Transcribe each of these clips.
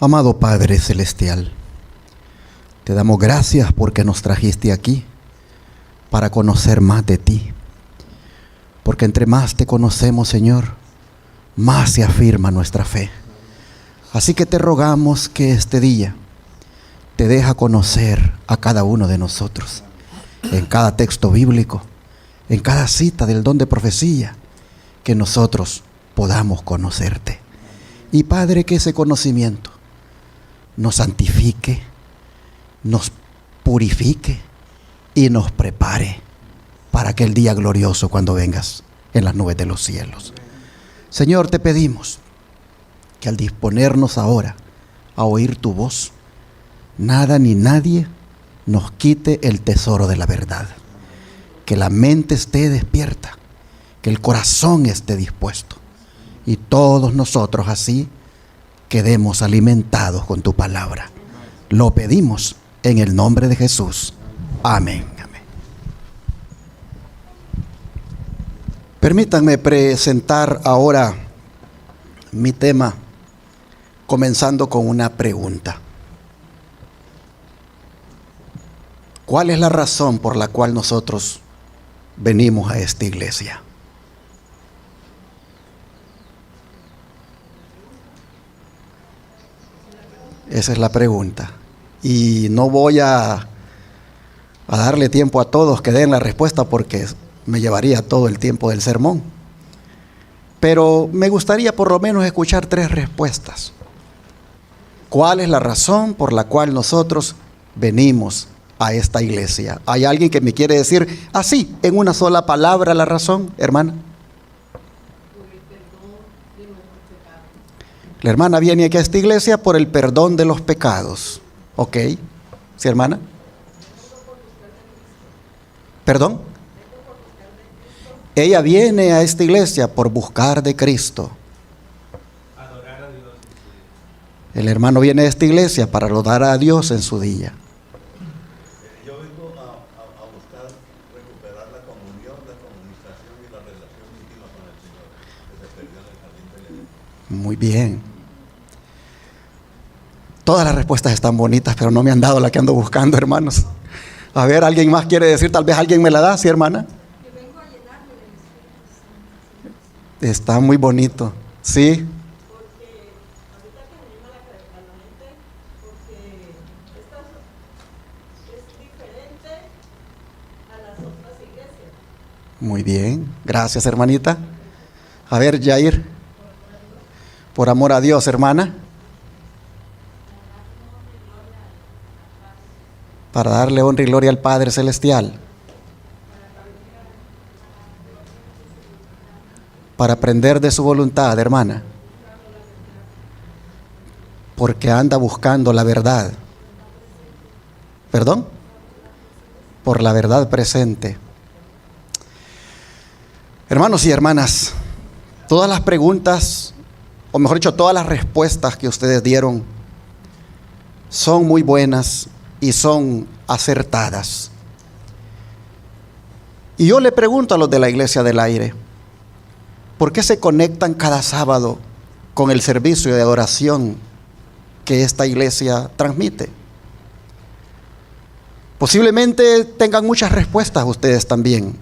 Amado Padre Celestial, te damos gracias porque nos trajiste aquí para conocer más de ti. Porque entre más te conocemos, Señor, más se afirma nuestra fe. Así que te rogamos que este día te deja conocer a cada uno de nosotros, en cada texto bíblico, en cada cita del don de profecía, que nosotros podamos conocerte. Y Padre, que ese conocimiento nos santifique, nos purifique y nos prepare para aquel día glorioso cuando vengas en las nubes de los cielos. Señor, te pedimos que al disponernos ahora a oír tu voz, nada ni nadie nos quite el tesoro de la verdad. Que la mente esté despierta, que el corazón esté dispuesto y todos nosotros así quedemos alimentados con tu palabra. Lo pedimos en el nombre de Jesús. Amén. Amén. Permítanme presentar ahora mi tema, comenzando con una pregunta. ¿Cuál es la razón por la cual nosotros venimos a esta iglesia? Esa es la pregunta. Y no voy a darle tiempo a todos que den la respuesta porque me llevaría todo el tiempo del sermón. Pero me gustaría por lo menos escuchar 3 respuestas. ¿Cuál es la razón por la cual nosotros venimos a esta iglesia? ¿Hay alguien que me quiere decir así, en una sola palabra, la razón, hermana? La hermana viene aquí a esta iglesia por el perdón de los pecados. ¿Ok? ¿Sí, hermana? ¿Perdón? Ella viene a esta iglesia por buscar de Cristo. Adorar a Dios. El hermano viene a esta iglesia para adorar a Dios en su día. Yo vengo a buscar recuperar la comunión, la comunicación y la relación íntima con el Señor que se perdió en el jardín del Edén. Muy bien. Todas las respuestas están bonitas, pero no me han dado la que ando buscando, hermanos. A ver, ¿alguien más quiere decir? Tal vez alguien me la da, ¿sí, hermana? Que vengo a llenarme del Espíritu Santo. Está muy bonito, ¿sí? Porque ahorita que me llama a la mente, porque esta es diferente a las otras iglesias. Muy bien, gracias, hermanita. A ver, Jair. Por amor a Dios, hermana. Para darle honra y gloria al Padre Celestial. Para aprender de su voluntad, hermana. Porque anda buscando la verdad. ¿Perdón? Por la verdad presente. Hermanos y hermanas, todas las preguntas, o mejor dicho, todas las respuestas que ustedes dieron son muy buenas y son acertadas. Y yo le pregunto a los de la Iglesia del Aire, ¿por qué se conectan cada sábado con el servicio de adoración que esta iglesia transmite? Posiblemente tengan muchas respuestas ustedes también,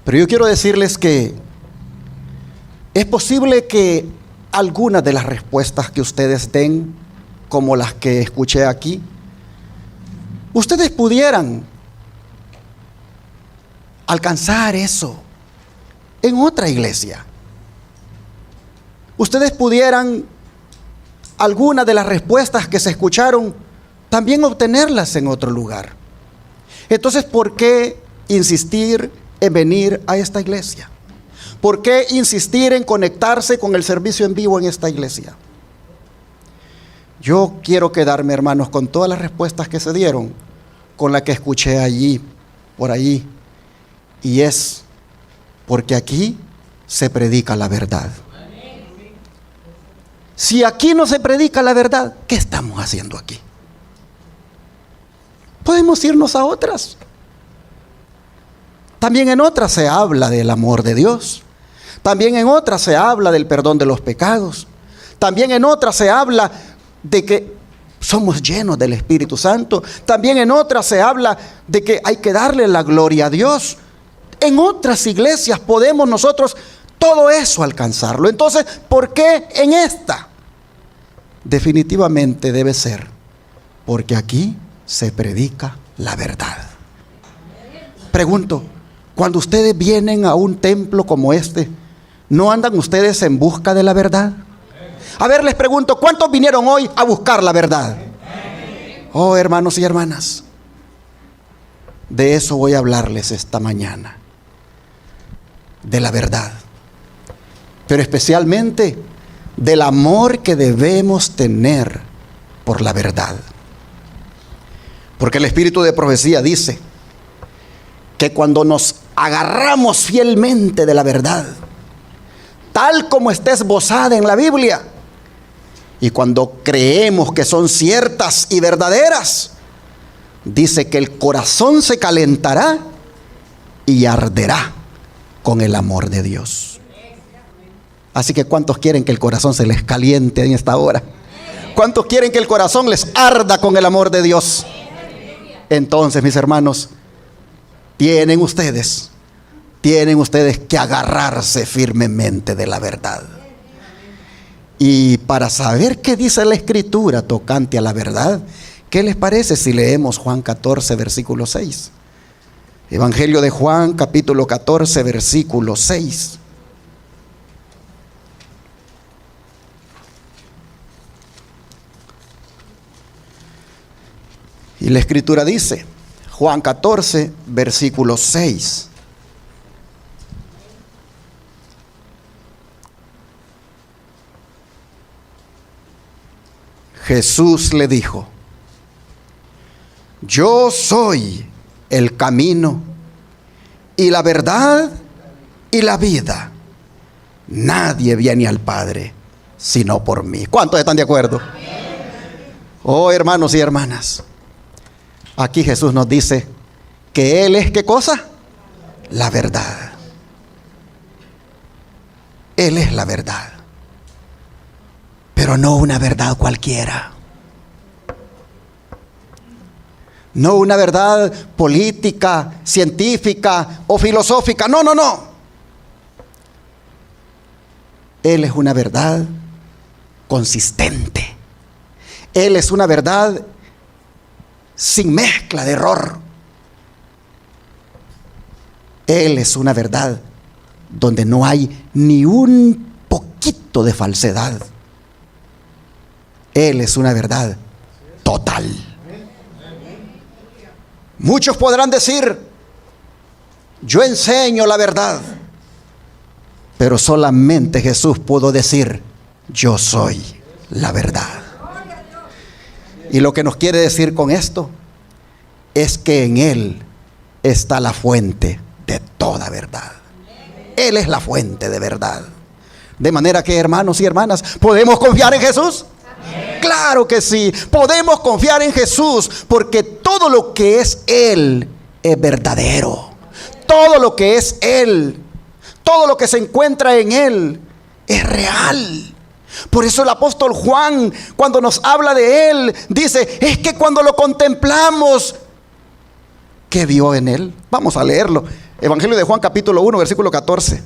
pero yo quiero decirles que es posible que algunas de las respuestas que ustedes den, como las que escuché aquí, ustedes pudieran alcanzar eso en otra iglesia. Ustedes pudieran algunas de las respuestas que se escucharon también obtenerlas en otro lugar. Entonces, ¿por qué insistir en venir a esta iglesia? ¿Por qué insistir en conectarse con el servicio en vivo en esta iglesia? Yo quiero quedarme, hermanos, con todas las respuestas que se dieron, con la que escuché allí, por allí, y es porque aquí se predica la verdad. Si aquí no se predica la verdad, ¿qué estamos haciendo aquí? Podemos irnos a otras. También en otras se habla del amor de Dios. También en otras se habla del perdón de los pecados. También en otras se habla de que somos llenos del Espíritu Santo. También en otras se habla de que hay que darle la gloria a Dios. En otras iglesias podemos nosotros todo eso alcanzarlo. Entonces, ¿por qué en esta? Definitivamente debe ser porque aquí se predica la verdad. Pregunto, cuando ustedes vienen a un templo como este, ¿no andan ustedes en busca de la verdad? A ver, les pregunto, ¿cuántos vinieron hoy a buscar la verdad? Oh, hermanos y hermanas, de eso voy a hablarles esta mañana, de la verdad, pero especialmente del amor que debemos tener por la verdad. Porque el espíritu de profecía dice que cuando nos agarramos fielmente de la verdad, tal como está esbozada en la Biblia, y cuando creemos que son ciertas y verdaderas, dice que el corazón se calentará y arderá con el amor de Dios. Así que ¿cuántos quieren que el corazón se les caliente en esta hora? ¿Cuántos quieren que el corazón les arda con el amor de Dios? Entonces, mis hermanos, tienen ustedes que agarrarse firmemente de la verdad. Y para saber qué dice la Escritura tocante a la verdad, ¿qué les parece si leemos Juan 14, versículo 6? Evangelio de Juan, capítulo 14, versículo 6. Y la Escritura dice, Juan 14, versículo 6. Jesús le dijo: yo soy el camino y la verdad y la vida. Nadie viene al Padre sino por mí. ¿Cuántos están de acuerdo? Oh, hermanos y hermanas, aquí Jesús nos dice que Él es, ¿qué cosa? La verdad. Él es la verdad. Pero no una verdad cualquiera. No una verdad política, científica o filosófica. No, no, no. Él es una verdad consistente. Él es una verdad sin mezcla de error. Él es una verdad donde no hay ni un poquito de falsedad. Él es una verdad total. Muchos podrán decir: yo enseño la verdad. Pero solamente Jesús pudo decir: yo soy la verdad. Y lo que nos quiere decir con esto es que en Él está la fuente de toda verdad. Él es la fuente de verdad. De manera que, hermanos y hermanas, ¿podemos confiar en Jesús? Claro que sí, podemos confiar en Jesús, porque todo lo que es Él es verdadero. Todo lo que es Él, todo lo que se encuentra en Él es real. Por eso el apóstol Juan, cuando nos habla de Él, dice: es que cuando lo contemplamos, ¿qué vio en Él? Vamos a leerlo. Evangelio de Juan, capítulo 1, versículo 14.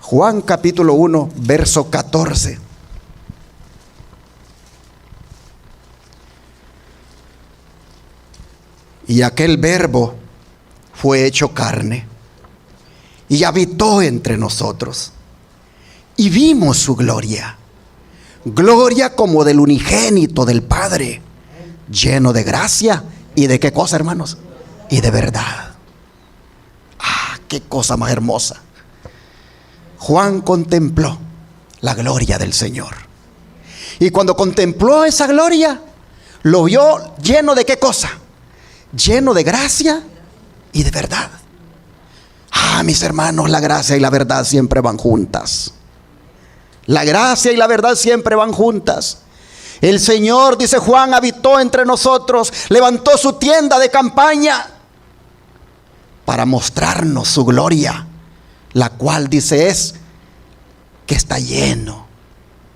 Juan, capítulo 1, verso 14. Y aquel verbo fue hecho carne y habitó entre nosotros. Y vimos su gloria, gloria como del unigénito del Padre, lleno de gracia y de qué cosa, hermanos, y de verdad. Ah, qué cosa más hermosa. Juan contempló la gloria del Señor, y cuando contempló esa gloria, lo vio lleno de qué cosa, lleno de gracia y de verdad. Ah, mis hermanos, la gracia y la verdad siempre van juntas. La gracia y la verdad siempre van juntas. El Señor, dice Juan, habitó entre nosotros, levantó su tienda de campaña para mostrarnos su gloria, la cual, dice, es que está lleno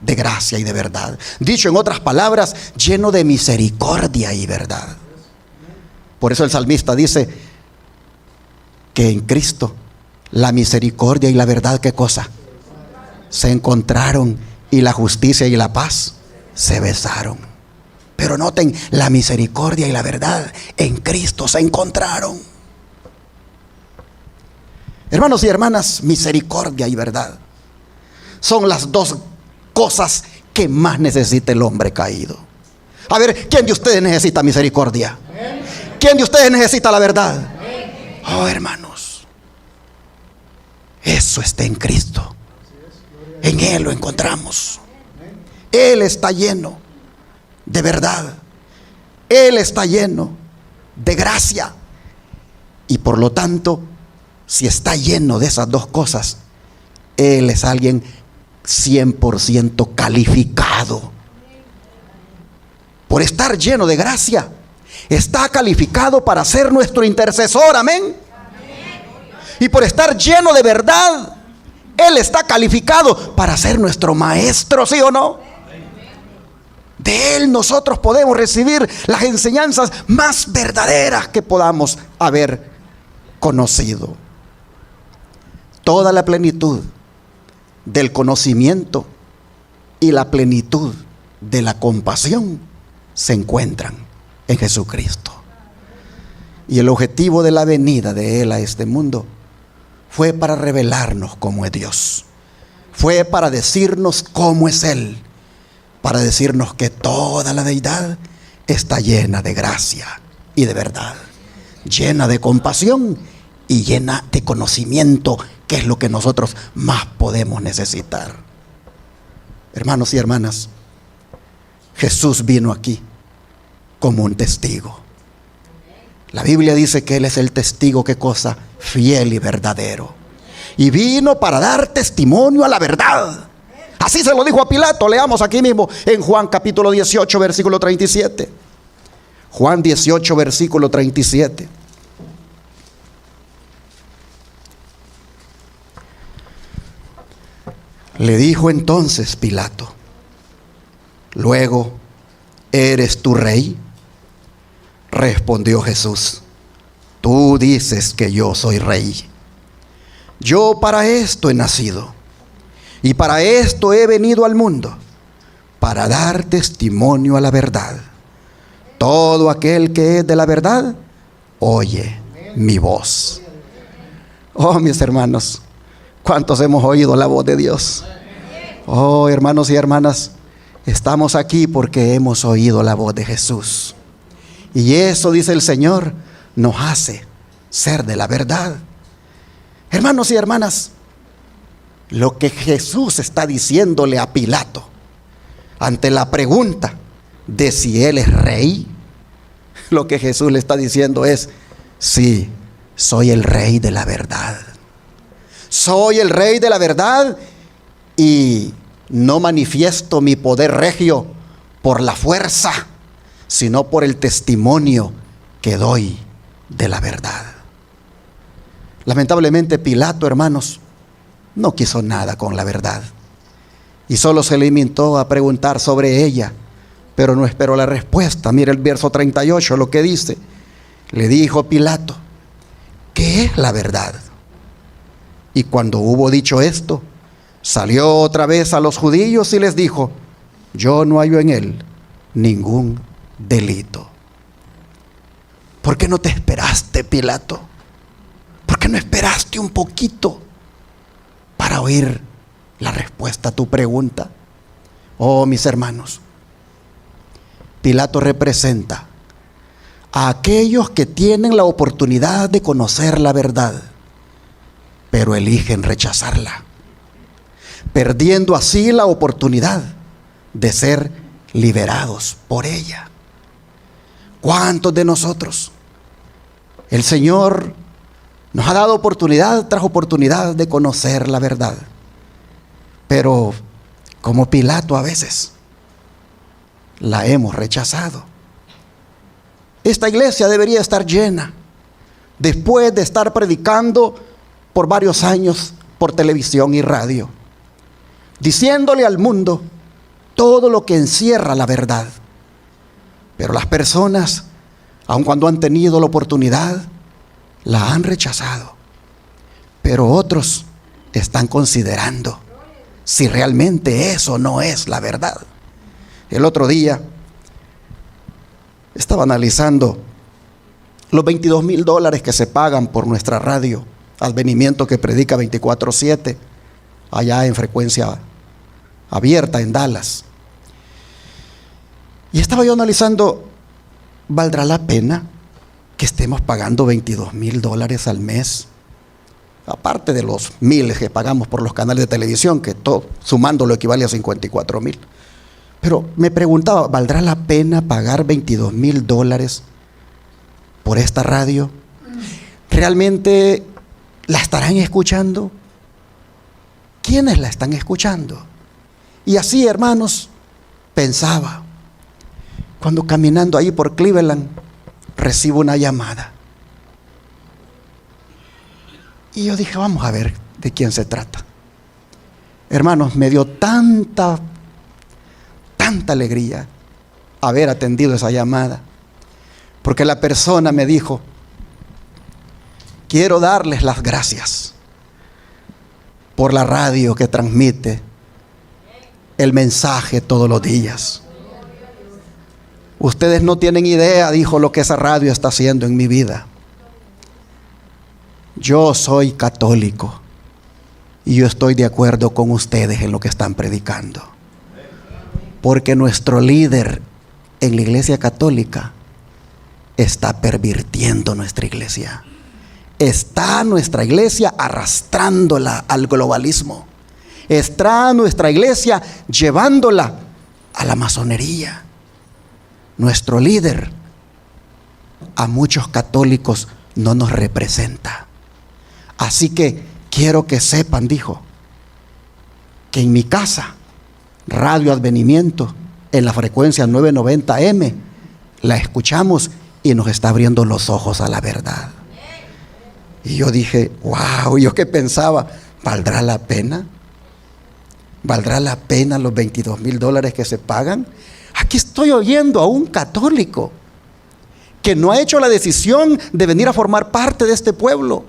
de gracia y de verdad. Dicho en otras palabras, lleno de misericordia y verdad. Por eso el salmista dice que en Cristo la misericordia y la verdad, ¿qué cosa? Se encontraron, y la justicia y la paz se besaron. Pero noten, la misericordia y la verdad en Cristo se encontraron. Hermanos y hermanas, misericordia y verdad son las dos cosas que más necesita el hombre caído. A ver, ¿quién de ustedes necesita misericordia? ¿Quién de ustedes necesita la verdad? Oh, hermanos, eso está en Cristo. En Él lo encontramos. Él está lleno de verdad. Él está lleno de gracia. Y por lo tanto, si está lleno de esas dos cosas, Él es alguien 100% calificado. Por estar lleno de gracia, está calificado para ser nuestro intercesor. Amén. Y por estar lleno de verdad, Él está calificado para ser nuestro maestro, ¿sí o no? De Él nosotros podemos recibir las enseñanzas más verdaderas que podamos haber conocido. Toda la plenitud del conocimiento y la plenitud de la compasión se encuentran en Jesucristo. Y el objetivo de la venida de Él a este mundo fue para revelarnos cómo es Dios. Fue para decirnos cómo es Él. Para decirnos que toda la deidad está llena de gracia y de verdad. Llena de compasión y llena de conocimiento, que es lo que nosotros más podemos necesitar. Hermanos y hermanas, Jesús vino aquí como un testigo. La Biblia dice que Él es el testigo, ¿qué cosa? Fiel y verdadero. Y vino para dar testimonio a la verdad. Así se lo dijo a Pilato. Leamos aquí mismo en Juan capítulo 18, versículo 37. Juan 18, versículo 37. Le dijo entonces Pilato: luego, ¿eres tú rey? Respondió Jesús: tú dices que yo soy rey. Yo para esto he nacido, y para esto he venido al mundo, para dar testimonio a la verdad. Todo aquel que es de la verdad, oye mi voz. Oh, mis hermanos, ¿cuántos hemos oído la voz de Dios? Oh, hermanos y hermanas, estamos aquí porque hemos oído la voz de Jesús. Y eso, dice el Señor, nos hace ser de la verdad. Hermanos y hermanas, lo que Jesús está diciéndole a Pilato ante la pregunta de si Él es rey, lo que Jesús le está diciendo es: sí, soy el rey de la verdad. Soy el rey de la verdad y no manifiesto mi poder regio por la fuerza, sino por el testimonio que doy de la verdad. Lamentablemente Pilato, hermanos, no quiso nada con la verdad y solo se limitó a preguntar sobre ella, pero no esperó la respuesta. Mire el verso 38, lo que dice: le dijo Pilato: ¿qué es la verdad? Y cuando hubo dicho esto, salió otra vez a los judíos y les dijo: yo no hallo en él ningún delito. ¿Por qué no te esperaste, Pilato? ¿Por qué no esperaste un poquito para oír la respuesta a tu pregunta? Oh, mis hermanos, Pilato representa a aquellos que tienen la oportunidad de conocer la verdad, pero eligen rechazarla, perdiendo así la oportunidad de ser liberados por ella. ¿Cuántos de nosotros el Señor nos ha dado oportunidad tras oportunidad de conocer la verdad? Pero como Pilato a veces la hemos rechazado. Esta iglesia debería estar llena después de estar predicando por varios años por televisión y radio, diciéndole al mundo todo lo que encierra la verdad. Pero las personas, aun cuando han tenido la oportunidad, la han rechazado. Pero otros están considerando si realmente eso no es la verdad. El otro día estaba analizando los $22,000 que se pagan por nuestra radio Advenimiento, que predica 24/7 allá en frecuencia abierta en Dallas. Y estaba yo analizando, ¿valdrá la pena que estemos pagando $22,000 al mes? Aparte de los miles que pagamos por los canales de televisión, que todo sumándolo equivale a 54,000. Pero me preguntaba, ¿valdrá la pena pagar $22,000 por esta radio? ¿Realmente la estarán escuchando? ¿Quiénes la están escuchando? Y así, hermanos, pensaba. Cuando caminando ahí por Cleveland, recibo una llamada. Y yo dije, vamos a ver de quién se trata. Hermanos, me dio tanta alegría haber atendido esa llamada. Porque la persona me dijo, quiero darles las gracias por la radio que transmite el mensaje todos los días. Ustedes no tienen idea, dijo, lo que esa radio está haciendo en mi vida. Yo soy católico y yo estoy de acuerdo con ustedes en lo que están predicando. Porque nuestro líder en la iglesia católica está pervirtiendo nuestra iglesia. Está nuestra iglesia arrastrándola al globalismo. Está nuestra iglesia llevándola a la masonería. Nuestro líder a muchos católicos no nos representa. Así que quiero que sepan, dijo, que en mi casa, Radio Advenimiento, en la frecuencia 990M, la escuchamos y nos está abriendo los ojos a la verdad. Y yo dije, wow, yo que pensaba, ¿valdrá la pena? ¿Valdrá la pena los $22,000 que se pagan? Aquí estoy oyendo a un católico que no ha hecho la decisión de venir a formar parte de este pueblo,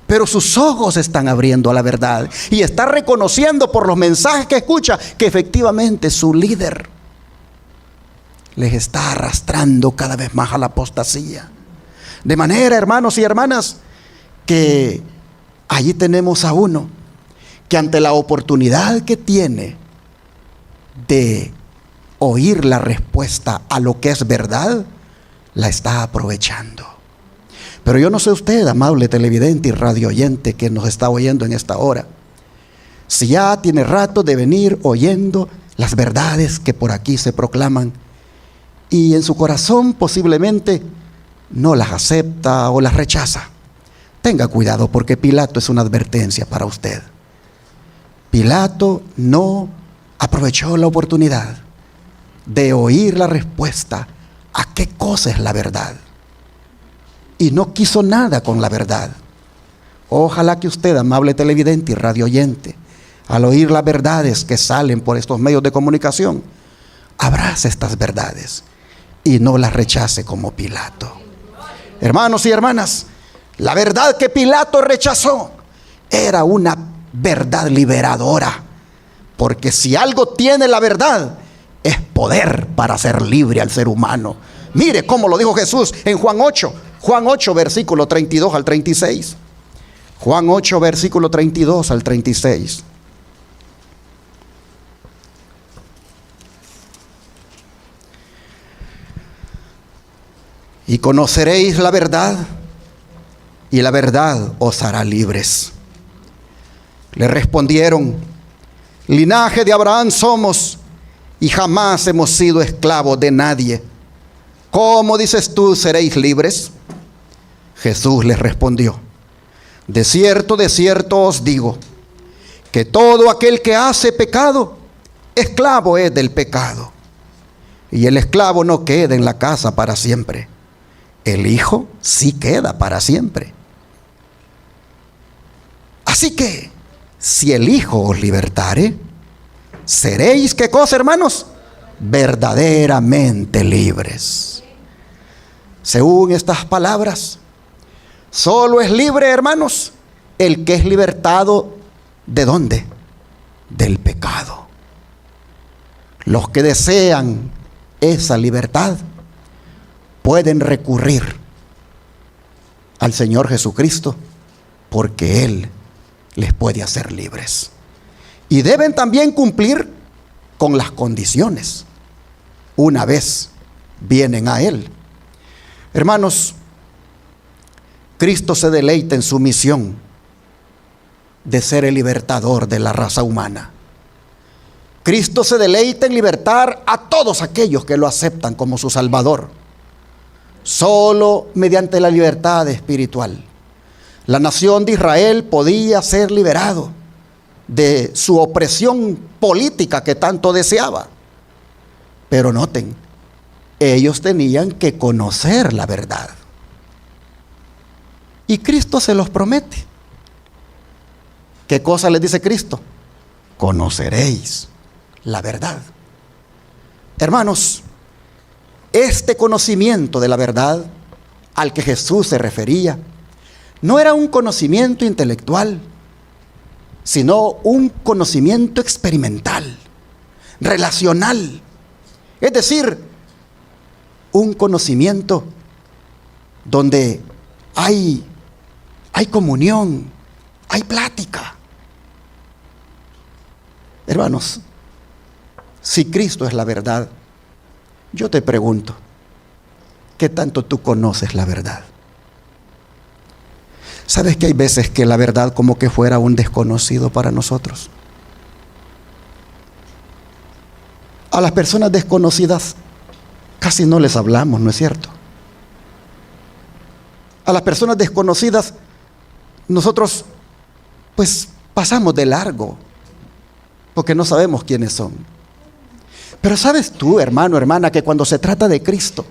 pero sus ojos están abriendo a la verdad y está reconociendo por los mensajes que escucha que efectivamente su líder les está arrastrando cada vez más a la apostasía. De manera, hermanos y hermanas, que allí tenemos a uno que ante la oportunidad que tiene de oír la respuesta a lo que es verdad, la está aprovechando. Pero yo no sé usted, amable televidente y radio oyente que nos está oyendo en esta hora, si ya tiene rato de venir oyendo las verdades que por aquí se proclaman y en su corazón posiblemente no las acepta o las rechaza. Tenga cuidado, porque Pilato es una advertencia para usted. Pilato no aprovechó la oportunidad de oír la respuesta a qué cosa es la verdad y no quiso nada con la verdad. Ojalá que usted, amable televidente y radio oyente, al oír las verdades que salen por estos medios de comunicación, abrace estas verdades y no las rechace como Pilato. Hermanos y hermanas, la verdad que Pilato rechazó era una verdad liberadora, porque si algo tiene la verdad, es poder para hacer libre al ser humano. Mire cómo lo dijo Jesús en Juan 8, versículo 32 al 36. Juan 8, versículo 32 al 36. Y conoceréis la verdad, y la verdad os hará libres. Le respondieron, linaje de Abraham somos, y jamás hemos sido esclavos de nadie. ¿Cómo dices tú, seréis libres? Jesús les respondió, de cierto os digo, que todo aquel que hace pecado, esclavo es del pecado. Y el esclavo no queda en la casa para siempre. El Hijo sí queda para siempre. Así que, si el Hijo os libertare, seréis, ¿qué cosa, hermanos? Verdaderamente libres. Según estas palabras, solo es libre, hermanos, el que es libertado, ¿de dónde? Del pecado. Los que desean esa libertad pueden recurrir al Señor Jesucristo, porque Él les puede hacer libres. Y deben también cumplir con las condiciones una vez vienen a Él. Hermanos, Cristo se deleita en su misión de ser el libertador de la raza humana. Cristo se deleita en libertar a todos aquellos que lo aceptan como su Salvador. Solo mediante la libertad espiritual, la nación de Israel podía ser liberado de su opresión política que tanto deseaba. Pero noten, ellos tenían que conocer la verdad. Y Cristo se los promete. ¿Qué cosa les dice Cristo? Conoceréis la verdad. Hermanos, este conocimiento de la verdad al que Jesús se refería no era un conocimiento intelectual, sino un conocimiento experimental, relacional. Es decir, un conocimiento donde hay comunión, hay plática. Hermanos, si Cristo es la verdad, yo te pregunto, ¿qué tanto tú conoces la verdad? ¿Sabes que hay veces que la verdad como que fuera un desconocido para nosotros? A las personas desconocidas casi no les hablamos, ¿no es cierto? A las personas desconocidas nosotros pues pasamos de largo porque no sabemos quiénes son. Pero sabes tú, hermano, hermana, que cuando se trata de Cristo,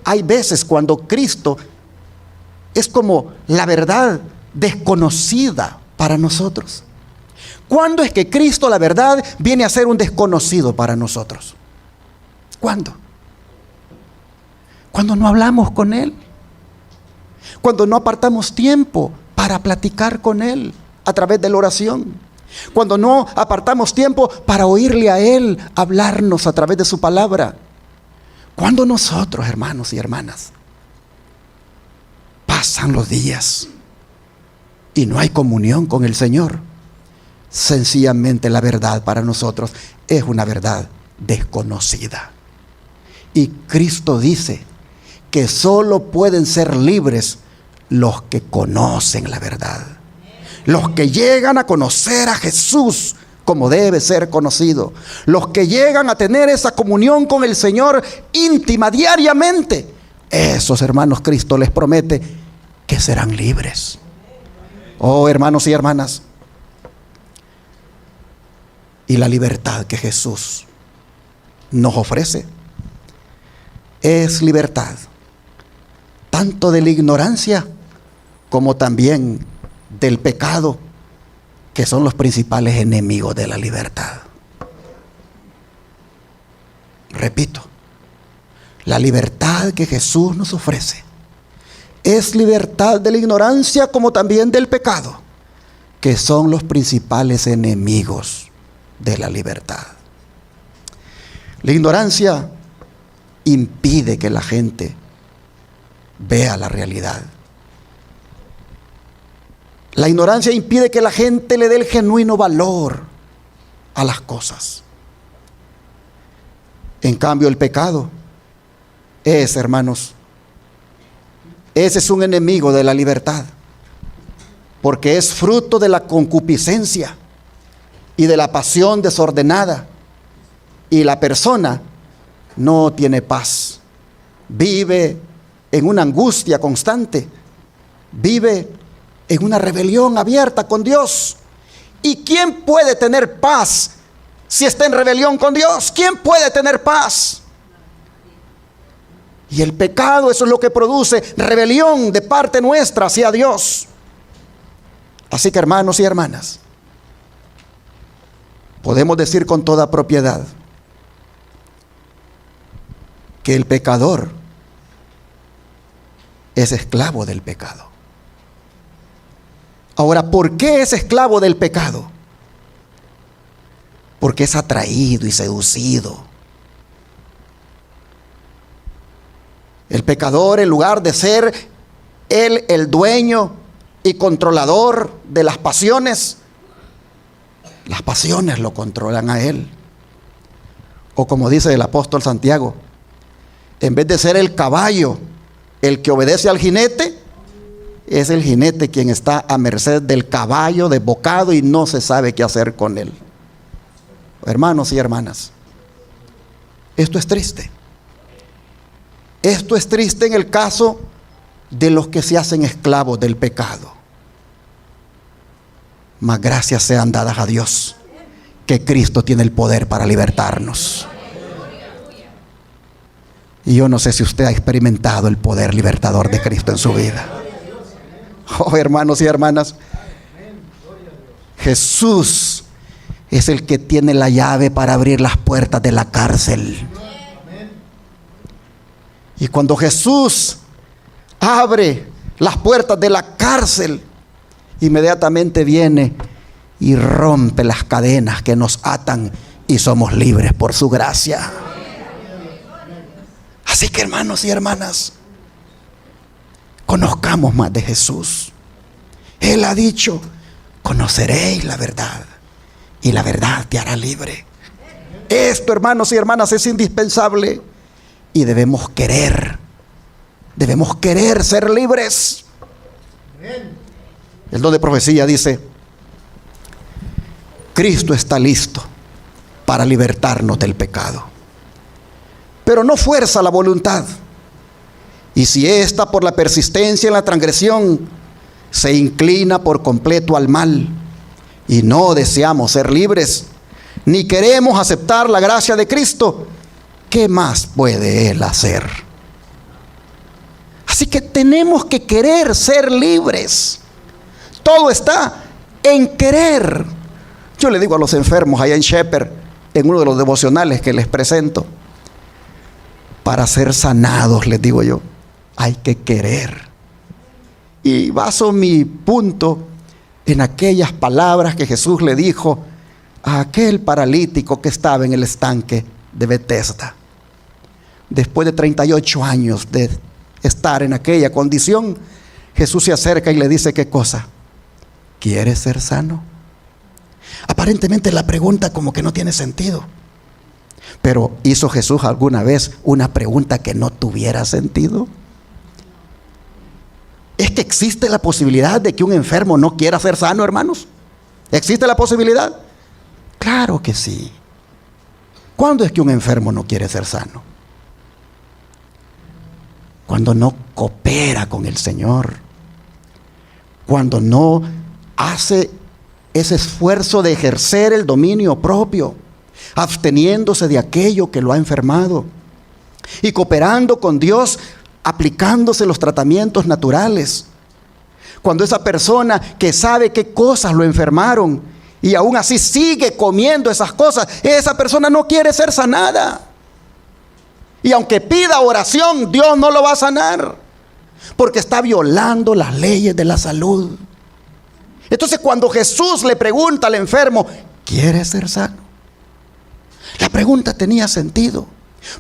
hay veces cuando Cristo es como la verdad desconocida para nosotros. ¿Cuándo es que Cristo, la verdad, viene a ser un desconocido para nosotros? ¿Cuándo? Cuando no hablamos con Él. Cuando no apartamos tiempo para platicar con Él a través de la oración. Cuando no apartamos tiempo para oírle a Él hablarnos a través de su palabra. Cuando nosotros, hermanos y hermanas, pasan los días y no hay comunión con el Señor, sencillamente la verdad para nosotros es una verdad desconocida. Y Cristo dice que solo pueden ser libres los que conocen la verdad, los que llegan a conocer a Jesús como debe ser conocido, los que llegan a tener esa comunión con el Señor íntima diariamente. Esos, hermanos, Cristo les promete que serán libres. Oh, hermanos y hermanas, y la libertad que Jesús nos ofrece es libertad tanto de la ignorancia como también del pecado, que son los principales enemigos de la libertad. Repito, la libertad que Jesús nos ofrece es libertad de la ignorancia como también del pecado, que son los principales enemigos de la libertad. La ignorancia impide que la gente vea la realidad. La ignorancia impide que la gente le dé el genuino valor a las cosas. En cambio, el pecado es, hermanos, ese es un enemigo de la libertad, porque es fruto de la concupiscencia y de la pasión desordenada, y la persona no tiene paz, vive en una angustia constante, vive en una rebelión abierta con Dios. ¿Y quién puede tener paz si está en rebelión con Dios? ¿Quién puede tener paz? Y el pecado, eso es lo que produce rebelión de parte nuestra hacia Dios. Así que, hermanos y hermanas, podemos decir con toda propiedad que el pecador es esclavo del pecado. Ahora, ¿por qué es esclavo del pecado? Porque es atraído y seducido. El pecador, en lugar de ser él el dueño y controlador de las pasiones lo controlan a él. O como dice el apóstol Santiago, en vez de ser el caballo el que obedece al jinete, es el jinete quien está a merced del caballo desbocado y no se sabe qué hacer con él. Hermanos y hermanas, esto es triste. Esto es triste en el caso de los que se hacen esclavos del pecado. Mas gracias sean dadas a Dios, que Cristo tiene el poder para libertarnos. Y yo no sé si usted ha experimentado el poder libertador de Cristo en su vida. Oh, hermanos y hermanas, Jesús es el que tiene la llave para abrir las puertas de la cárcel. Y cuando Jesús abre las puertas de la cárcel, inmediatamente viene y rompe las cadenas que nos atan y somos libres por su gracia. Así que, hermanos y hermanas, conozcamos más de Jesús. Él ha dicho: conoceréis la verdad y la verdad te hará libre. Esto, hermanos y hermanas, es indispensable y debemos querer ser libres. El don de profecía dice: Cristo está listo para libertarnos del pecado, pero no fuerza la voluntad. Y si ésta, por la persistencia en la transgresión, se inclina por completo al mal y no deseamos ser libres, ni queremos aceptar la gracia de Cristo, ¿qué más puede Él hacer? Así que tenemos que querer ser libres. Todo está en querer. Yo le digo a los enfermos allá en Shepherd, en uno de los devocionales que les presento, para ser sanados, les digo yo, hay que querer. Y baso mi punto en aquellas palabras que Jesús le dijo a aquel paralítico que estaba en el estanque de Betesda. Después de 38 años de estar en aquella condición, Jesús se acerca y le dice: ¿qué cosa? ¿Quieres ser sano? Aparentemente la pregunta como que no tiene sentido. Pero ¿hizo Jesús alguna vez una pregunta que no tuviera sentido? ¿Es que existe la posibilidad de que un enfermo no quiera ser sano, hermanos? ¿Existe la posibilidad? Claro que sí. ¿Cuándo es que un enfermo no quiere ser sano? Cuando no coopera con el Señor. Cuando no hace ese esfuerzo de ejercer el dominio propio, absteniéndose de aquello que lo ha enfermado y cooperando con Dios, aplicándose los tratamientos naturales. Cuando esa persona que sabe qué cosas lo enfermaron y aún así sigue comiendo esas cosas, esa persona no quiere ser sanada. Y aunque pida oración, Dios no lo va a sanar, porque está violando las leyes de la salud. Entonces, cuando Jesús le pregunta al enfermo: ¿quieres ser sano? La pregunta tenía sentido,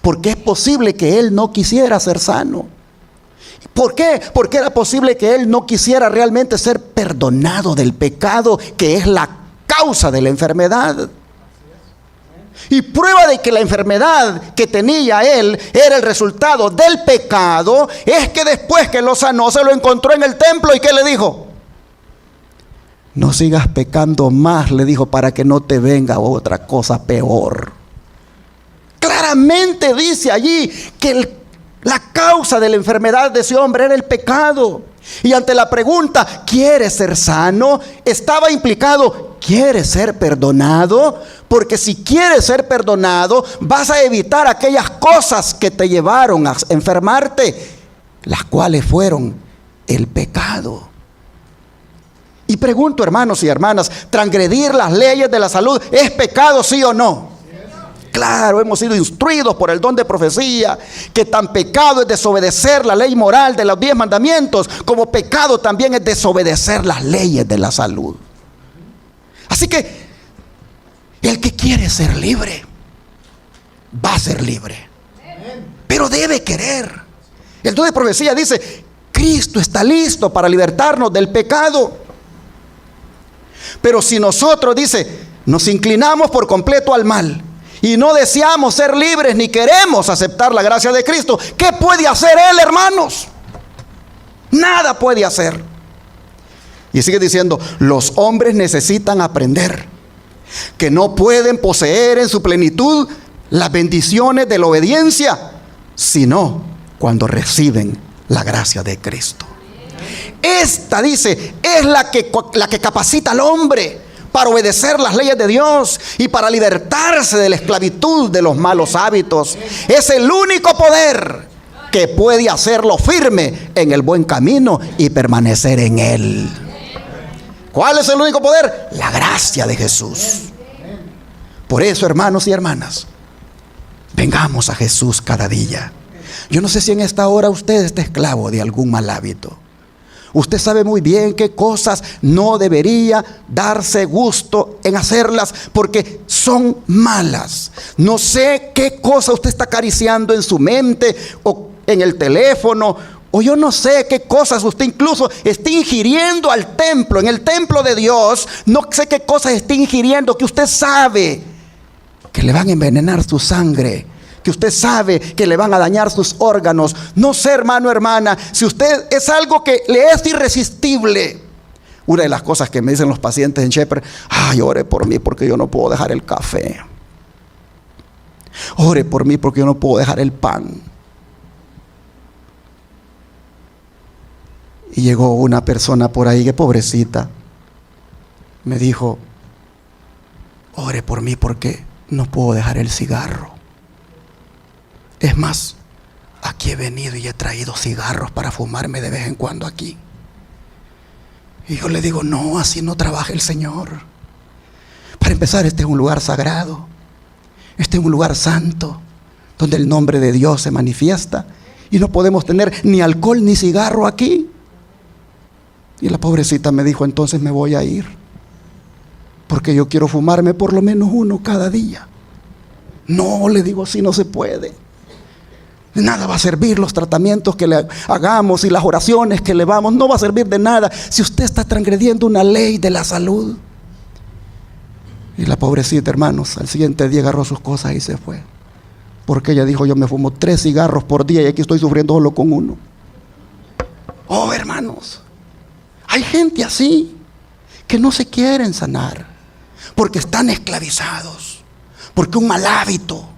porque es posible que él no quisiera ser sano. ¿Por qué? Porque era posible que él no quisiera realmente ser perdonado del pecado, que es la causa de la enfermedad. Y prueba de que la enfermedad que tenía él era el resultado del pecado, es que después que lo sanó, se lo encontró en el templo. ¿Y qué le dijo? No sigas pecando más, le dijo, para que no te venga otra cosa peor. Claramente dice allí que la causa de la enfermedad de ese hombre era el pecado. Y ante la pregunta: ¿quieres ser sano?, estaba implicado: ¿quieres ser perdonado? Porque si quieres ser perdonado, vas a evitar aquellas cosas que te llevaron a enfermarte, las cuales fueron el pecado. Y pregunto, hermanos y hermanas, ¿transgredir las leyes de la salud es pecado, sí o no? Claro, hemos sido instruidos por el don de profecía que tan pecado es desobedecer la ley moral de los 10 mandamientos, como pecado también es desobedecer las leyes de la salud. Así que el que quiere ser libre va a ser libre, pero debe querer. El don de profecía dice: Cristo está listo para libertarnos del pecado. Pero si nosotros, dice, nos inclinamos por completo al mal y no deseamos ser libres ni queremos aceptar la gracia de Cristo, ¿qué puede hacer Él, hermanos? Nada puede hacer. Y sigue diciendo: los hombres necesitan aprender que no pueden poseer en su plenitud las bendiciones de la obediencia, sino cuando reciben la gracia de Cristo. Esta, dice, es la que capacita al hombre para obedecer las leyes de Dios y para libertarse de la esclavitud de los malos hábitos. Es el único poder que puede hacerlo firme en el buen camino y permanecer en él. ¿Cuál es el único poder? La gracia de Jesús. Por eso, hermanos y hermanas, vengamos a Jesús cada día. Yo no sé si en esta hora usted está esclavo de algún mal hábito. Usted sabe muy bien qué cosas no debería darse gusto en hacerlas porque son malas. No sé qué cosa usted está acariciando en su mente o en el teléfono, o yo no sé qué cosas usted incluso está ingiriendo al templo, en el templo de Dios. No sé qué cosas está ingiriendo que usted sabe que le van a envenenar su sangre, que usted sabe que le van a dañar sus órganos. No sé, hermano, hermana, si usted es algo que le es irresistible. Una de las cosas que me dicen los pacientes en Shepherd: ay, ore por mí porque yo no puedo dejar el café. Ore por mí porque yo no puedo dejar el pan. Y llegó una persona por ahí, que pobrecita, me dijo: ore por mí porque no puedo dejar el cigarro. Es más, aquí he venido y he traído cigarros para fumarme de vez en cuando aquí. Y yo le digo: no, así no trabaja el Señor. Para empezar, este es un lugar sagrado. Este es un lugar santo, donde el nombre de Dios se manifiesta. Y no podemos tener ni alcohol ni cigarro aquí. Y la pobrecita me dijo: entonces me voy a ir, porque yo quiero fumarme por lo menos uno cada día. No, le digo, así no se puede. De nada va a servir los tratamientos que le hagamos y las oraciones que le vamos. No va a servir de nada si usted está transgrediendo una ley de la salud. Y la pobrecita, hermanos, al siguiente día agarró sus cosas y se fue, porque ella dijo: yo me fumo 3 cigarros por día y aquí estoy sufriendo solo con uno. Oh, hermanos, hay gente así que no se quieren sanar porque están esclavizados, porque un mal hábito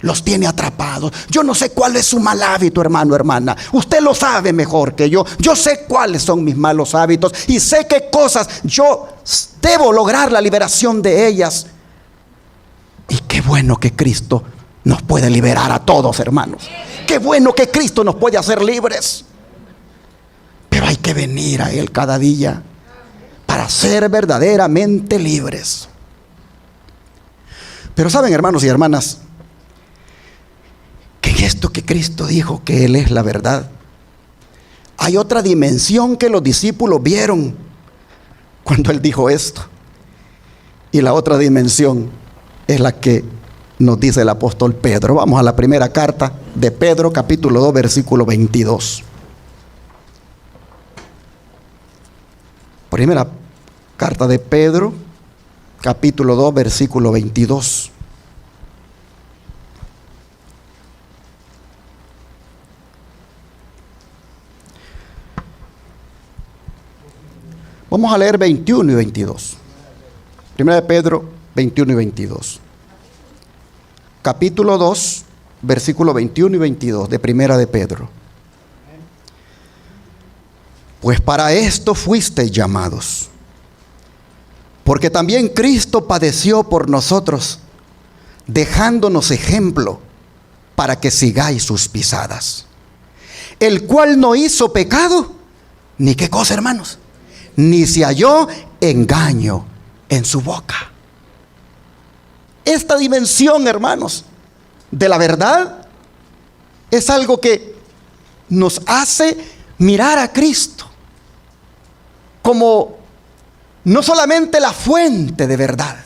los tiene atrapados. Yo no sé cuál es su mal hábito, hermano, hermana. Usted lo sabe mejor que yo. Yo sé cuáles son mis malos hábitos y sé qué cosas yo debo lograr la liberación de ellas. Y qué bueno que Cristo nos puede liberar a todos, hermanos. Qué bueno que Cristo nos puede hacer libres. Pero hay que venir a Él cada día para ser verdaderamente libres. Pero saben, hermanos y hermanas, que en esto que Cristo dijo que Él es la verdad, hay otra dimensión que los discípulos vieron cuando Él dijo esto. Y la otra dimensión es la que nos dice el apóstol Pedro. Vamos a la primera carta de Pedro, capítulo 2, versículo 22. Primera carta de Pedro, capítulo 2, versículo 22. Vamos a leer 21 y 22. Primera de Pedro, 21 y 22. Capítulo 2, versículo 21 y 22 de Primera de Pedro. Pues para esto fuisteis llamados, porque también Cristo padeció por nosotros, dejándonos ejemplo para que sigáis sus pisadas. El cual no hizo pecado, ni qué cosa, hermanos, ni se halló engaño en su boca. Esta dimensión, hermanos, de la verdad es algo que nos hace mirar a Cristo como no solamente la fuente de verdad,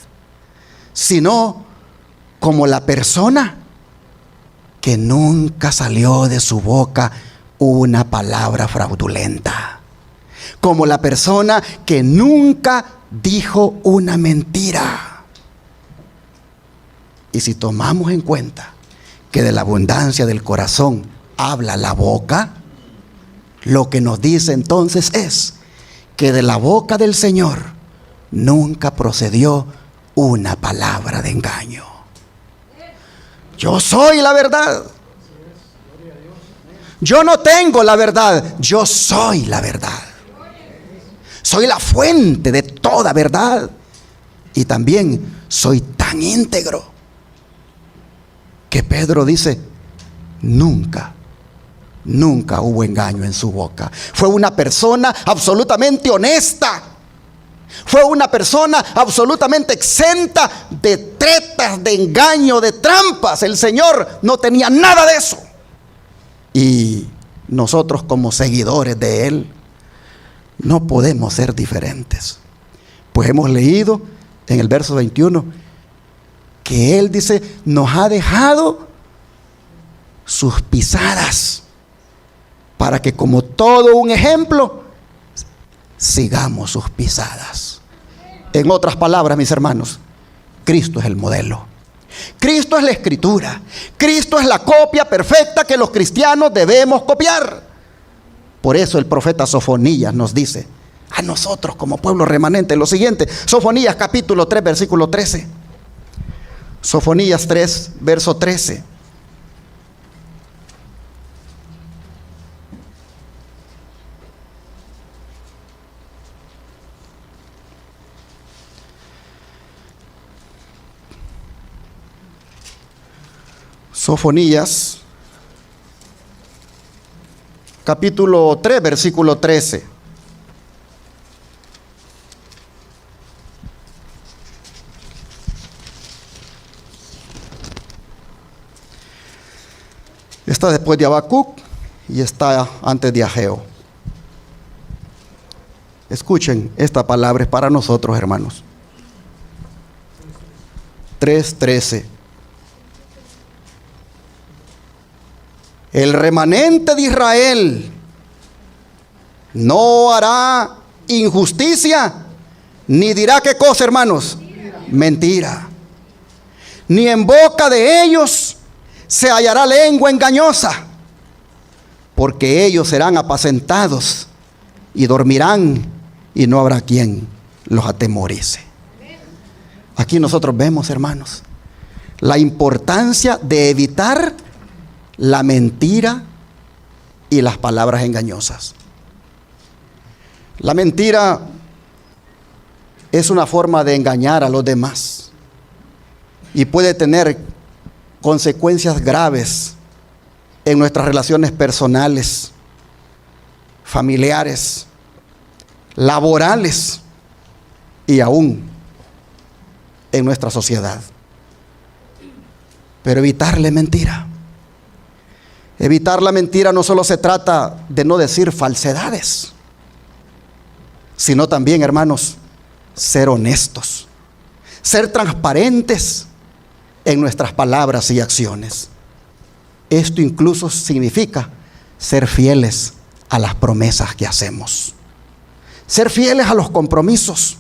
sino como la persona que nunca salió de su boca una palabra fraudulenta, como la persona que nunca dijo una mentira. Y si tomamos en cuenta que de la abundancia del corazón habla la boca, lo que nos dice entonces es que de la boca del Señor nunca procedió una palabra de engaño. Yo soy la verdad. Yo no tengo la verdad, yo soy la verdad. Soy la fuente de toda verdad. Y también soy tan íntegro que Pedro dice, nunca hubo engaño en su boca. Fue una persona absolutamente honesta. Fue una persona absolutamente exenta de tretas, de engaño, de trampas. El Señor no tenía nada de eso. Y nosotros como seguidores de Él no podemos ser diferentes. Pues hemos leído en el verso 21 que Él dice, nos ha dejado sus pisadas para que como todo un ejemplo sigamos sus pisadas. En otras palabras, mis hermanos, Cristo es el modelo. Cristo es la escritura. Cristo es la copia perfecta que los cristianos debemos copiar. Por eso el profeta Sofonías nos dice a nosotros como pueblo remanente lo siguiente. Sofonías capítulo 3 versículo 13. Sofonías 3 verso 13. Sofonías capítulo 3 versículo 13. Está después de Habacuc y está antes de Ageo. Escuchen, esta palabra es para nosotros, hermanos. 3:13. El remanente de Israel no hará injusticia, ni dirá qué cosa, hermanos, mentira. Ni en boca de ellos se hallará lengua engañosa, porque ellos serán apacentados y dormirán y no habrá quien los atemorice. Aquí nosotros vemos, hermanos, la importancia de evitar la mentira y las palabras engañosas. La mentira es una forma de engañar a los demás y puede tener consecuencias graves en nuestras relaciones personales, familiares, laborales y aún en nuestra sociedad. Pero evitar la mentira. Evitar la mentira no solo se trata de no decir falsedades, sino también, hermanos, ser honestos, ser transparentes en nuestras palabras y acciones. Esto incluso significa ser fieles a las promesas que hacemos, ser fieles a los compromisos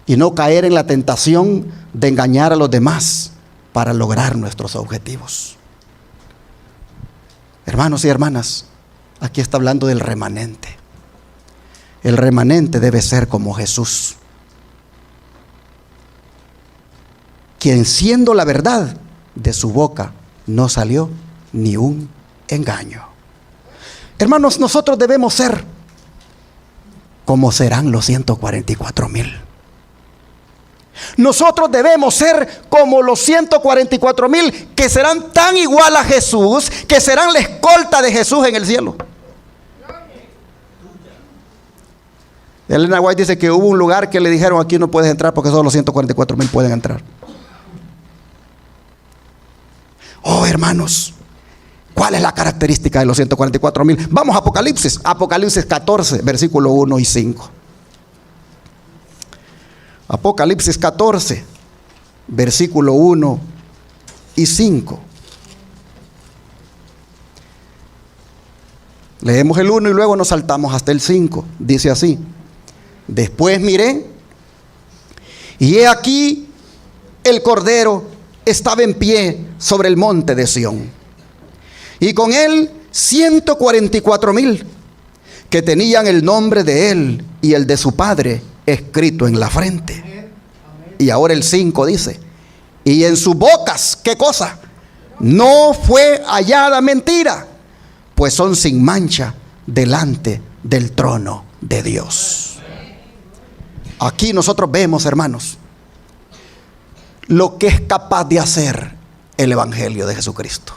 y no caer en la tentación de engañar a los demás para lograr nuestros objetivos. Hermanos y hermanas, aquí está hablando del remanente. El remanente debe ser como Jesús, quien siendo la verdad, de su boca no salió ni un engaño. Hermanos, nosotros debemos ser como serán los 144,000. Nosotros debemos ser como los 144,000 que serán tan igual a Jesús, que serán la escolta de Jesús en el cielo. Elena White dice que hubo un lugar que le dijeron: aquí no puedes entrar porque solo los 144,000 pueden entrar. Oh, hermanos, ¿cuál es la característica de los 144,000? Vamos a Apocalipsis. Apocalipsis 14, versículo 1 y 5. Apocalipsis 14, versículo 1 y 5. Leemos el 1 y luego nos saltamos hasta el 5. Dice así: después miré, y he aquí el Cordero estaba en pie sobre el monte de Sión, y con él 144,000 que tenían el nombre de él y el de su padre escrito en la frente. Y ahora el 5 dice: y en sus bocas, ¿qué cosa? No fue hallada mentira, pues son sin mancha delante del trono de Dios. Aquí nosotros vemos, hermanos, lo que es capaz de hacer el Evangelio de Jesucristo.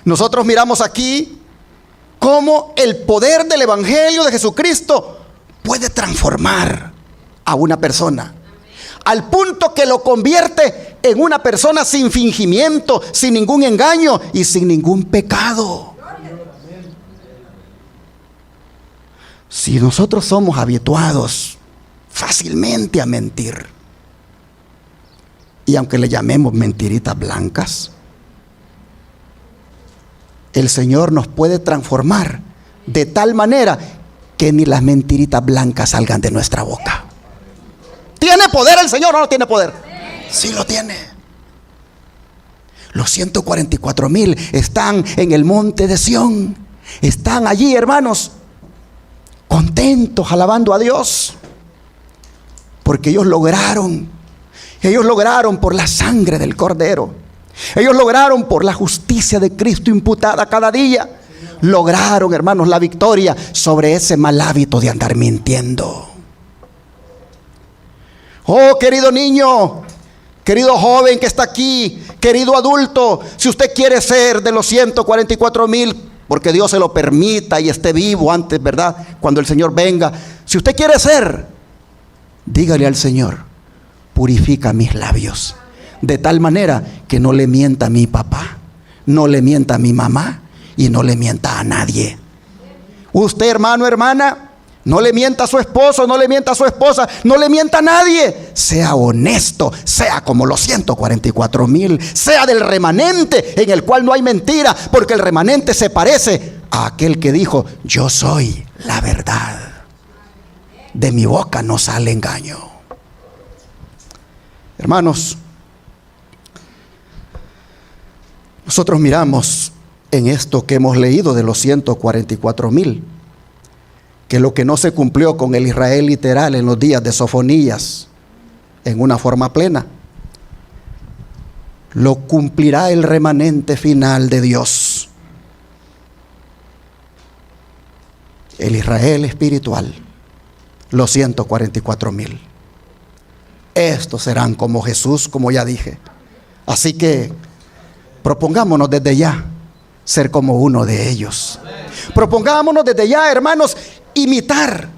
Nosotros miramos aquí cómo el poder del Evangelio de Jesucristo puede transformar a una persona, al punto que lo convierte en una persona sin fingimiento, sin ningún engaño y sin ningún pecado. Si nosotros somos habituados fácilmente a mentir, y aunque le llamemos mentiritas blancas, el Señor nos puede transformar de tal manera que ni las mentiritas blancas salgan de nuestra boca. ¿Tiene poder el Señor o no tiene poder? Sí lo tiene. Los 144,000 están en el monte de Sión. Están allí, hermanos, contentos, alabando a Dios, porque ellos lograron por la sangre del Cordero, ellos lograron por la justicia de Cristo imputada cada día, lograron, hermanos, la victoria sobre ese mal hábito de andar mintiendo. Oh, querido niño, querido joven que está aquí, querido adulto, si usted quiere ser de los 144,000, porque Dios se lo permita y esté vivo antes, ¿verdad?, cuando el Señor venga, si usted quiere ser, dígale al Señor: purifica mis labios, de tal manera que no le mienta a mi papá, no le mienta a mi mamá y no le mienta a nadie. Usted, hermano, hermana, no le mienta a su esposo, no le mienta a su esposa, no le mienta a nadie. Sea honesto, sea como los 144,000, sea del remanente en el cual no hay mentira, porque el remanente se parece a aquel que dijo: yo soy la verdad, de mi boca no sale engaño. Hermanos, nosotros miramos en esto que hemos leído de los 144,000, que lo que no se cumplió con el Israel literal en los días de Sofonías en una forma plena, lo cumplirá el remanente final de Dios, el Israel espiritual, los 144,000. Estos serán como Jesús, como ya dije. Así que propongámonos desde ya ser como uno de ellos. Propongámonos desde ya, hermanos, imitar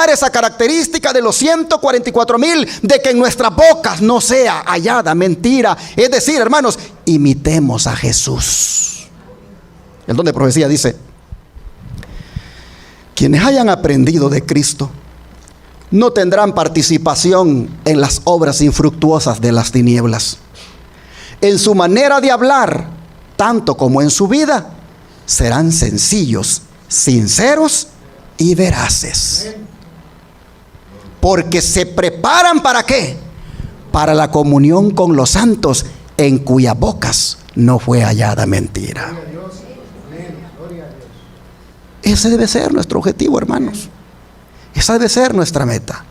esa característica de los 144,000, de que en nuestras bocas no sea hallada mentira. Es decir, hermanos, imitemos a Jesús. El don de profecía dice: quienes hayan aprendido de Cristo no tendrán participación en las obras infructuosas de las tinieblas. En su manera de hablar, tanto como en su vida, serán sencillos, sinceros y veraces. Porque se preparan ¿para qué? Para la comunión con los santos, en cuyas bocas no fue hallada mentira. Ese debe ser nuestro objetivo, hermanos. Esa debe ser nuestra meta.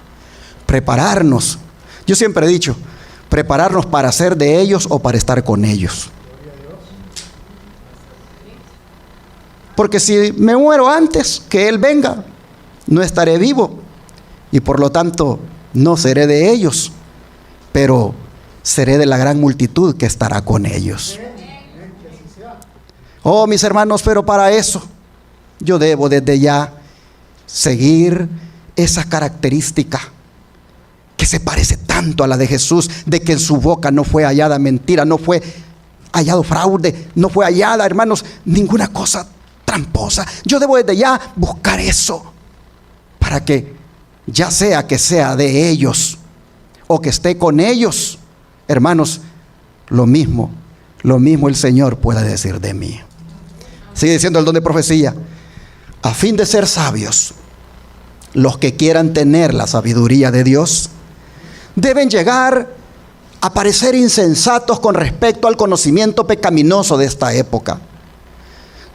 Prepararnos. Yo siempre he dicho, prepararnos para ser de ellos o para estar con ellos. Porque si me muero antes que Él venga, no estaré vivo y por lo tanto no seré de ellos, pero seré de la gran multitud que estará con ellos. Oh, mis hermanos, pero para eso yo debo desde ya seguir esa característica que se parece tanto a la de Jesús, de que en su boca no fue hallada mentira, no fue hallado fraude, no fue hallada, hermanos, ninguna cosa tramposa. Yo debo desde ya buscar eso, para que ya sea que sea de ellos o que esté con ellos, hermanos, lo mismo el Señor pueda decir de mí. Sigue diciendo el don de profecía: a fin de ser sabios, los que quieran tener la sabiduría de Dios deben llegar a parecer insensatos con respecto al conocimiento pecaminoso de esta época.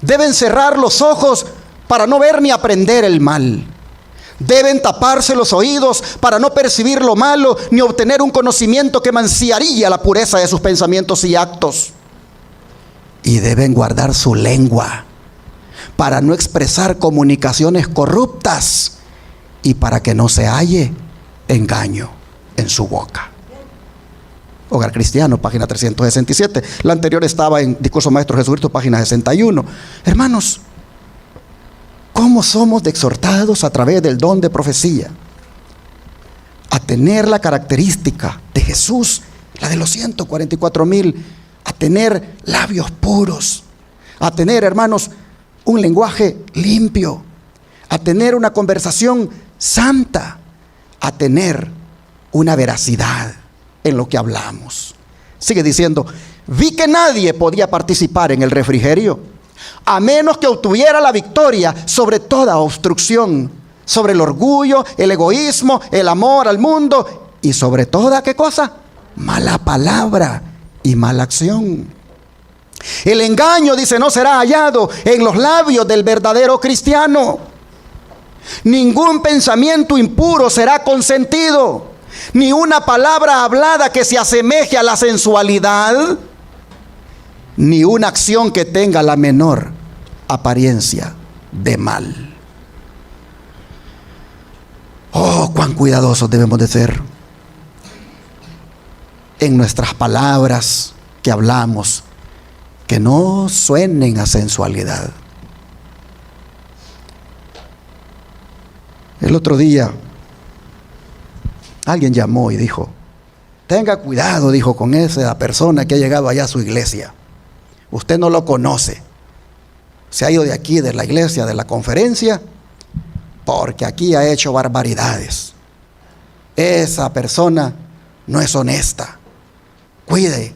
Deben cerrar los ojos para no ver ni aprender el mal. Deben taparse los oídos para no percibir lo malo ni obtener un conocimiento que manciaría la pureza de sus pensamientos y actos. Y deben guardar su lengua para no expresar comunicaciones corruptas y para que no se halle engaño en su boca. Hogar Cristiano, página 367. La anterior estaba en Discurso Maestro Jesucristo, página 61. Hermanos, ¿cómo somos exhortados a través del don de profecía a tener la característica de Jesús, la de los 144,000, a tener labios puros, a tener, hermanos, un lenguaje limpio, a tener una conversación santa, a tener una veracidad en lo que hablamos? Sigue diciendo: vi que nadie podía participar en el refrigerio a menos que obtuviera la victoria sobre toda obstrucción, sobre el orgullo, el egoísmo, el amor al mundo y sobre toda, ¿qué cosa? Mala palabra y mala acción. El engaño, dice, no será hallado en los labios del verdadero cristiano. Ningún pensamiento impuro será consentido, ni una palabra hablada que se asemeje a la sensualidad, ni una acción que tenga la menor apariencia de mal. Oh, cuán cuidadosos debemos de ser en nuestras palabras que hablamos, que no suenen a sensualidad. El otro día alguien llamó y dijo: tenga cuidado, dijo, con esa persona que ha llegado allá a su iglesia. Usted no lo conoce. Se ha ido de aquí, de la iglesia, de la conferencia, porque aquí ha hecho barbaridades. Esa persona no es honesta. Cuide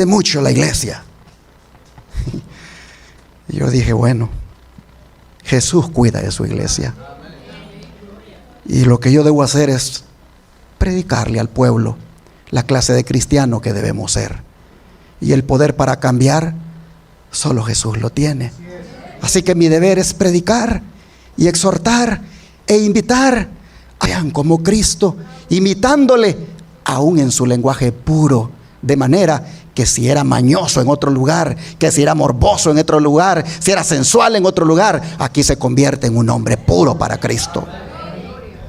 mucho la iglesia. Y yo dije, bueno, Jesús cuida de su iglesia. Y lo que yo debo hacer es predicarle al pueblo la clase de cristiano que debemos ser. Y el poder para cambiar, solo Jesús lo tiene. Así que mi deber es predicar y exhortar e invitar a sean como Cristo, imitándole aún en su lenguaje puro, de manera que si era mañoso en otro lugar, que si era morboso en otro lugar, si era sensual en otro lugar, aquí se convierte en un hombre puro para Cristo.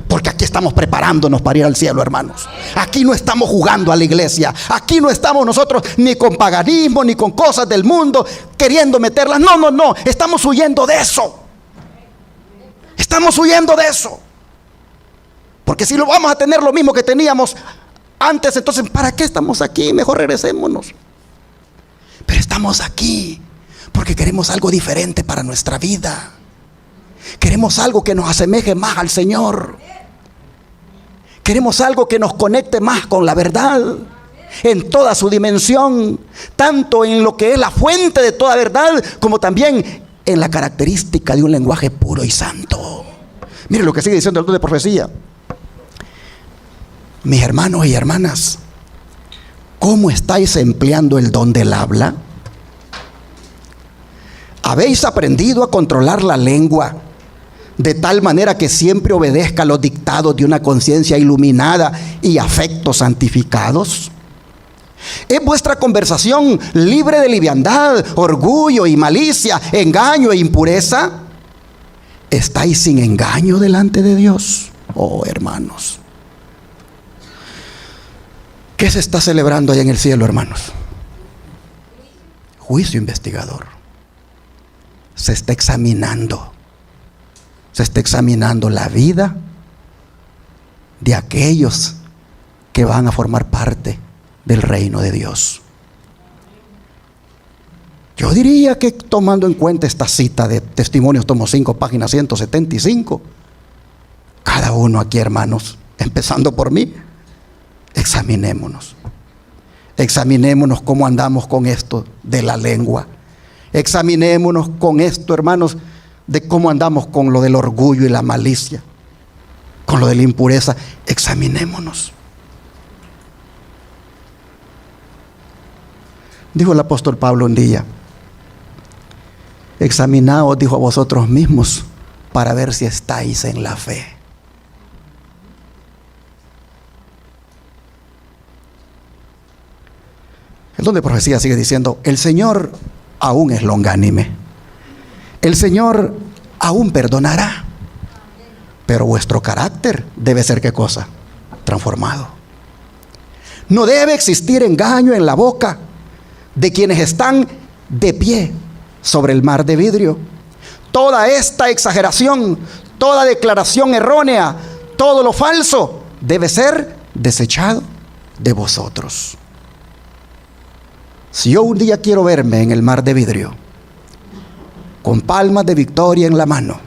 Porque aquí estamos preparándonos para ir al cielo, hermanos. Aquí no estamos jugando a la iglesia. Aquí no estamos nosotros ni con paganismo, ni con cosas del mundo queriendo meterlas. No. Estamos huyendo de eso. Estamos huyendo de eso. Porque si lo vamos a tener lo mismo que teníamos antes, entonces ¿para qué estamos aquí? Mejor regresémonos. Pero estamos aquí porque queremos algo diferente para nuestra vida. Queremos algo que nos asemeje más al Señor. Queremos algo que nos conecte más con la verdad en toda su dimensión, tanto en lo que es la fuente de toda verdad, como también en la característica de un lenguaje puro y santo. Mire lo que sigue diciendo el don de profecía. Mis hermanos y hermanas, ¿cómo estáis empleando el don del habla? ¿Habéis aprendido a controlar la lengua de tal manera que siempre obedezca los dictados de una conciencia iluminada y afectos santificados? ¿Es vuestra conversación libre de liviandad, orgullo y malicia, engaño e impureza? ¿Estáis sin engaño delante de Dios? Oh, hermanos, ¿qué se está celebrando allá en el cielo, hermanos? Juicio investigador. Se está examinando la vida de aquellos que van a formar parte del reino de Dios. Yo diría que, tomando en cuenta esta cita de Testimonios, tomo 5, página 175, cada uno aquí, hermanos, empezando por mí, examinémonos. Examinémonos cómo andamos con esto de la lengua. Examinémonos con esto, hermanos, de cómo andamos con lo del orgullo y la malicia, con lo de la impureza. Examinémonos. Dijo el apóstol Pablo un día: examinaos, dijo, a vosotros mismos para ver si estáis en la fe. El don de profecía sigue diciendo: el Señor aún es longánime, el Señor aún perdonará, pero vuestro carácter debe ser, ¿qué cosa? Transformado. No debe existir engaño en la boca de quienes están de pie sobre el mar de vidrio. Toda esta exageración, toda declaración errónea, todo lo falso debe ser desechado de vosotros. Si yo un día quiero verme en el mar de vidrio, con palmas de victoria en la mano,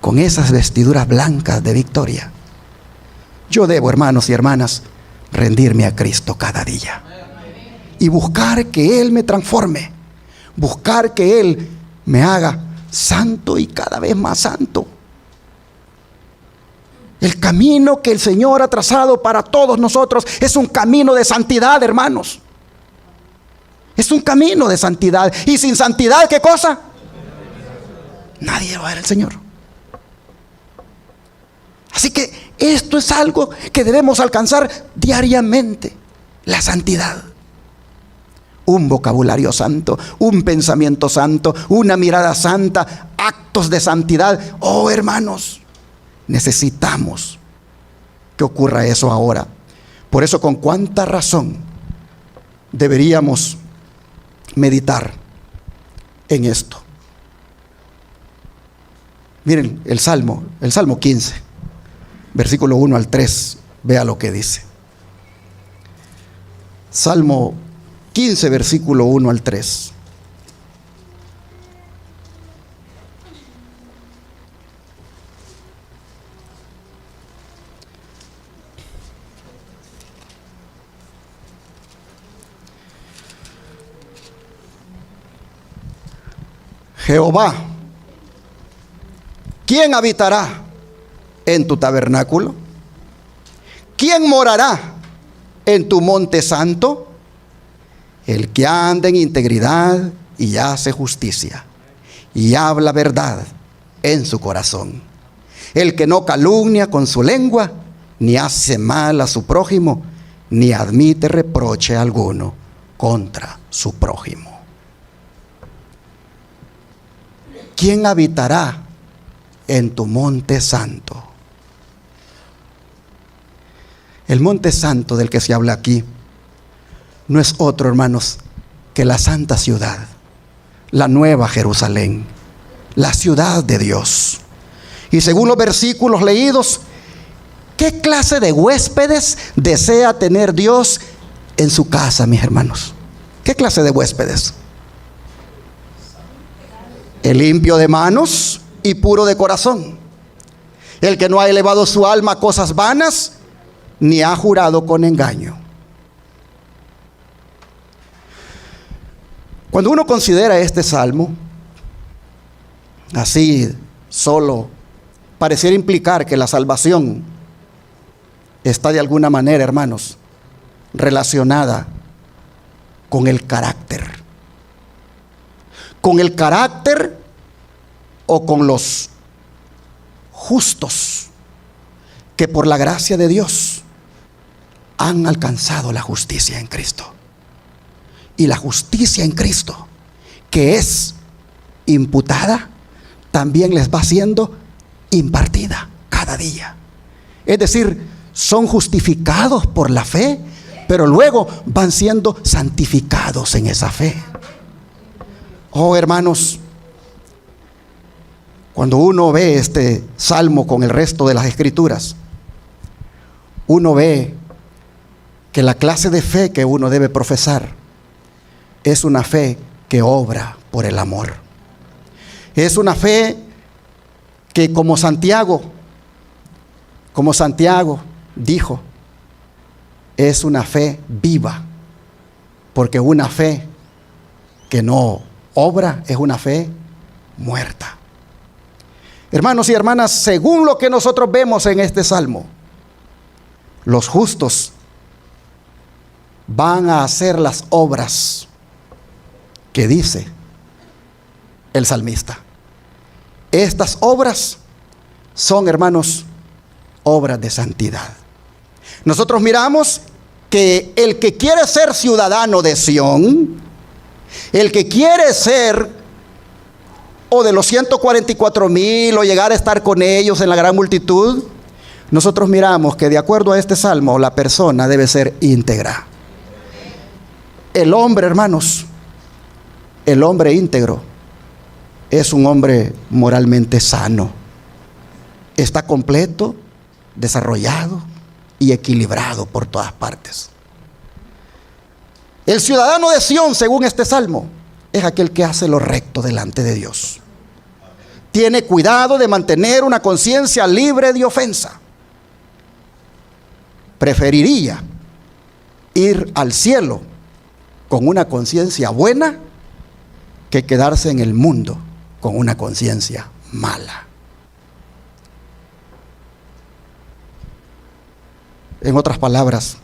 con esas vestiduras blancas de victoria, yo debo, hermanos y hermanas, rendirme a Cristo cada día y buscar que Él me transforme, buscar que Él me haga santo y cada vez más santo. El camino que el Señor ha trazado para todos nosotros es un camino de santidad, hermanos. Es un camino de santidad. Y sin santidad, ¿qué cosa? Nadie va a ver al Señor. Así que esto es algo que debemos alcanzar diariamente: la santidad. Un vocabulario santo, un pensamiento santo, una mirada santa, actos de santidad. Oh, hermanos, necesitamos que ocurra eso ahora. Por eso, con cuánta razón deberíamos meditar en esto. Miren el Salmo 15, versículo 1 al 3, vea lo que dice. Salmo 15, versículo 1 al 3. Jehová, ¿quién habitará en tu tabernáculo? ¿Quién morará en tu monte santo? El que anda en integridad y hace justicia y habla verdad en su corazón. El que no calumnia con su lengua, ni hace mal a su prójimo, ni admite reproche alguno contra su prójimo. ¿Quién habitará en tu monte santo? El monte santo del que se habla aquí no es otro, hermanos, que la santa ciudad, la nueva Jerusalén, la ciudad de Dios. Y según los versículos leídos, ¿qué clase de huéspedes desea tener Dios en su casa, mis hermanos? ¿Qué clase de huéspedes? El limpio de manos y puro de corazón, el que no ha elevado su alma a cosas vanas, ni ha jurado con engaño. Cuando uno considera este salmo, así solo, pareciera implicar que la salvación está de alguna manera, hermanos, relacionada con el carácter. Con el carácter o con los justos que por la gracia de Dios han alcanzado la justicia en Cristo. Y la justicia en Cristo, que es imputada, también les va siendo impartida cada día. Es decir, son justificados por la fe, pero luego van siendo santificados en esa fe. Oh, hermanos, cuando uno ve este salmo con el resto de las escrituras, uno ve que la clase de fe que uno debe profesar es una fe que obra por el amor. Es una fe que como Santiago dijo, es una fe viva, porque una fe que no obra es una fe muerta. Hermanos y hermanas, según lo que nosotros vemos en este salmo, los justos van a hacer las obras que dice el salmista. Estas obras son, hermanos, obras de santidad. Nosotros miramos que el que quiere ser ciudadano de Sión, el que quiere ser o de los 144,000 o llegar a estar con ellos en la gran multitud, nosotros miramos que de acuerdo a este salmo la persona debe ser íntegra. El hombre, hermanos, el hombre íntegro es un hombre moralmente sano. Está completo, desarrollado y equilibrado por todas partes. El ciudadano de Sión, según este salmo, es aquel que hace lo recto delante de Dios. Tiene cuidado de mantener una conciencia libre de ofensa. Preferiría ir al cielo con una conciencia buena que quedarse en el mundo con una conciencia mala. En otras palabras,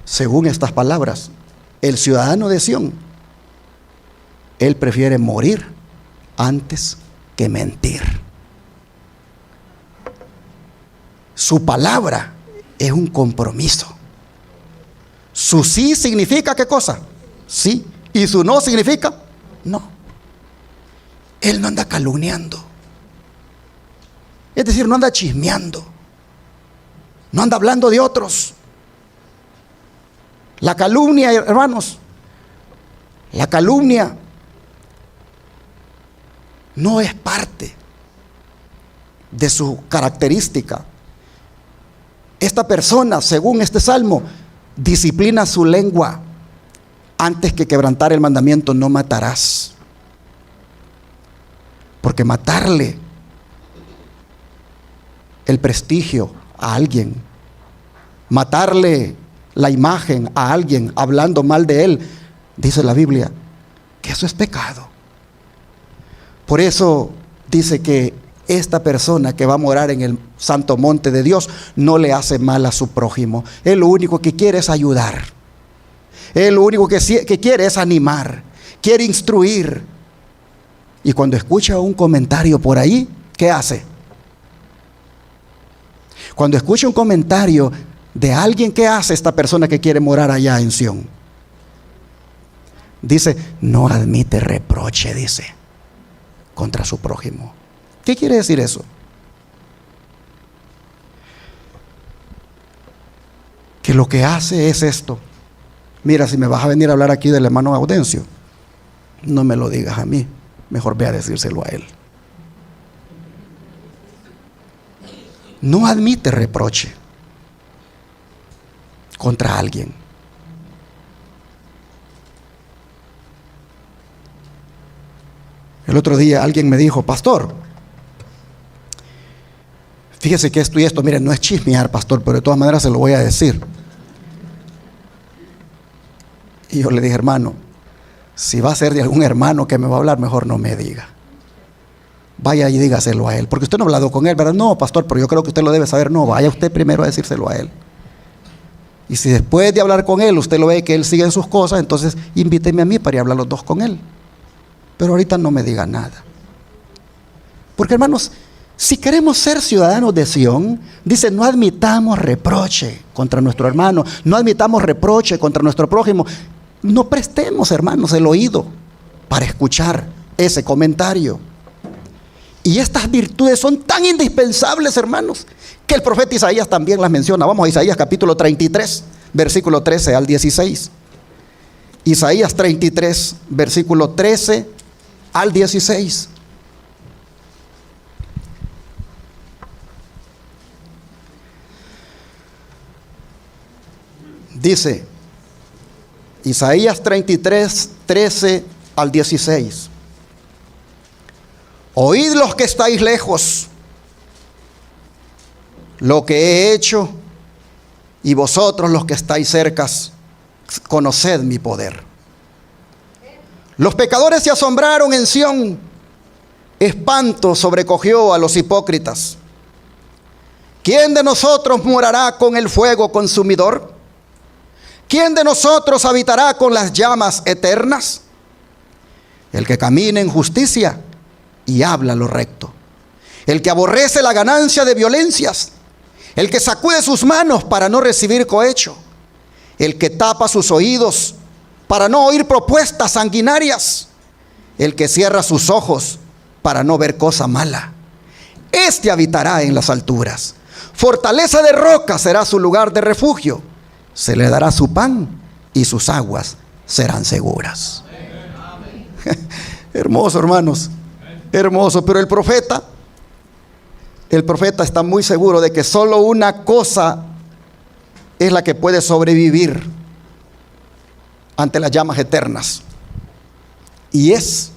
según estas palabras, el ciudadano de Sión, él prefiere morir antes que mentir. Su palabra es un compromiso. Su sí significa ¿qué cosa? Sí. Y su no significa no. Él no anda calumniando. Es decir, no anda chismeando. No anda hablando de otros. La calumnia, hermanos, la calumnia no es parte de su característica. Esta persona, según este salmo, disciplina su lengua antes que quebrantar el mandamiento: no matarás. Porque matarle el prestigio a alguien, matarle la imagen a alguien hablando mal de él, dice la Biblia que eso es pecado. Por eso dice que esta persona que va a morar en el santo monte de Dios no le hace mal a su prójimo. Él lo único que quiere es ayudar. Él lo único que quiere es animar, quiere instruir. Y cuando escucha un comentario por ahí, ¿qué hace? Cuando escucha un comentario de alguien, ¿qué hace esta persona que quiere morar allá en Sión? Dice, no admite reproche, dice, contra su prójimo. ¿Qué quiere decir eso? Que lo que hace es esto. Mira, si me vas a venir a hablar aquí del hermano Gaudencio, no me lo digas a mí, mejor ve a decírselo a él. No admite reproche contra alguien. El otro día alguien me dijo, pastor, fíjese que esto y esto, mire, no es chismear, pastor, pero de todas maneras se lo voy a decir. Y yo le dije, hermano, si va a ser de algún hermano que me va a hablar, mejor no me diga. Vaya y dígaselo a él, porque usted no ha hablado con él, ¿verdad? No, pastor, pero yo creo que usted lo debe saber. No, vaya usted primero a decírselo a él. Y si después de hablar con él, usted lo ve que él sigue en sus cosas, entonces invíteme a mí para ir a hablar los dos con él. Pero ahorita no me diga nada. Porque, hermanos, si queremos ser ciudadanos de Sión, dice, no admitamos reproche contra nuestro hermano, no admitamos reproche contra nuestro prójimo. No prestemos, hermanos, el oído para escuchar ese comentario. Y estas virtudes son tan indispensables, hermanos, que el profeta Isaías también las menciona. Vamos a Isaías capítulo 33, versículo 13 al 16. Isaías 33, versículo 13 al 16. Dice Isaías 33, 13 al 16. Oíd los que estáis lejos lo que he hecho, y vosotros los que estáis cerca, conoced mi poder. Los pecadores se asombraron en Sión, espanto sobrecogió a los hipócritas. ¿Quién de nosotros morará con el fuego consumidor? ¿Quién de nosotros habitará con las llamas eternas? El que camina en justicia y habla lo recto, el que aborrece la ganancia de violencias, el que sacude sus manos para no recibir cohecho, el que tapa sus oídos para no oír propuestas sanguinarias, el que cierra sus ojos para no ver cosa mala. Este habitará en las alturas, fortaleza de roca será su lugar de refugio. Se le dará su pan y sus aguas serán seguras. Hermoso, hermanos, hermoso. Pero el profeta está muy seguro de que solo una cosa es la que puede sobrevivir ante las llamas eternas, y es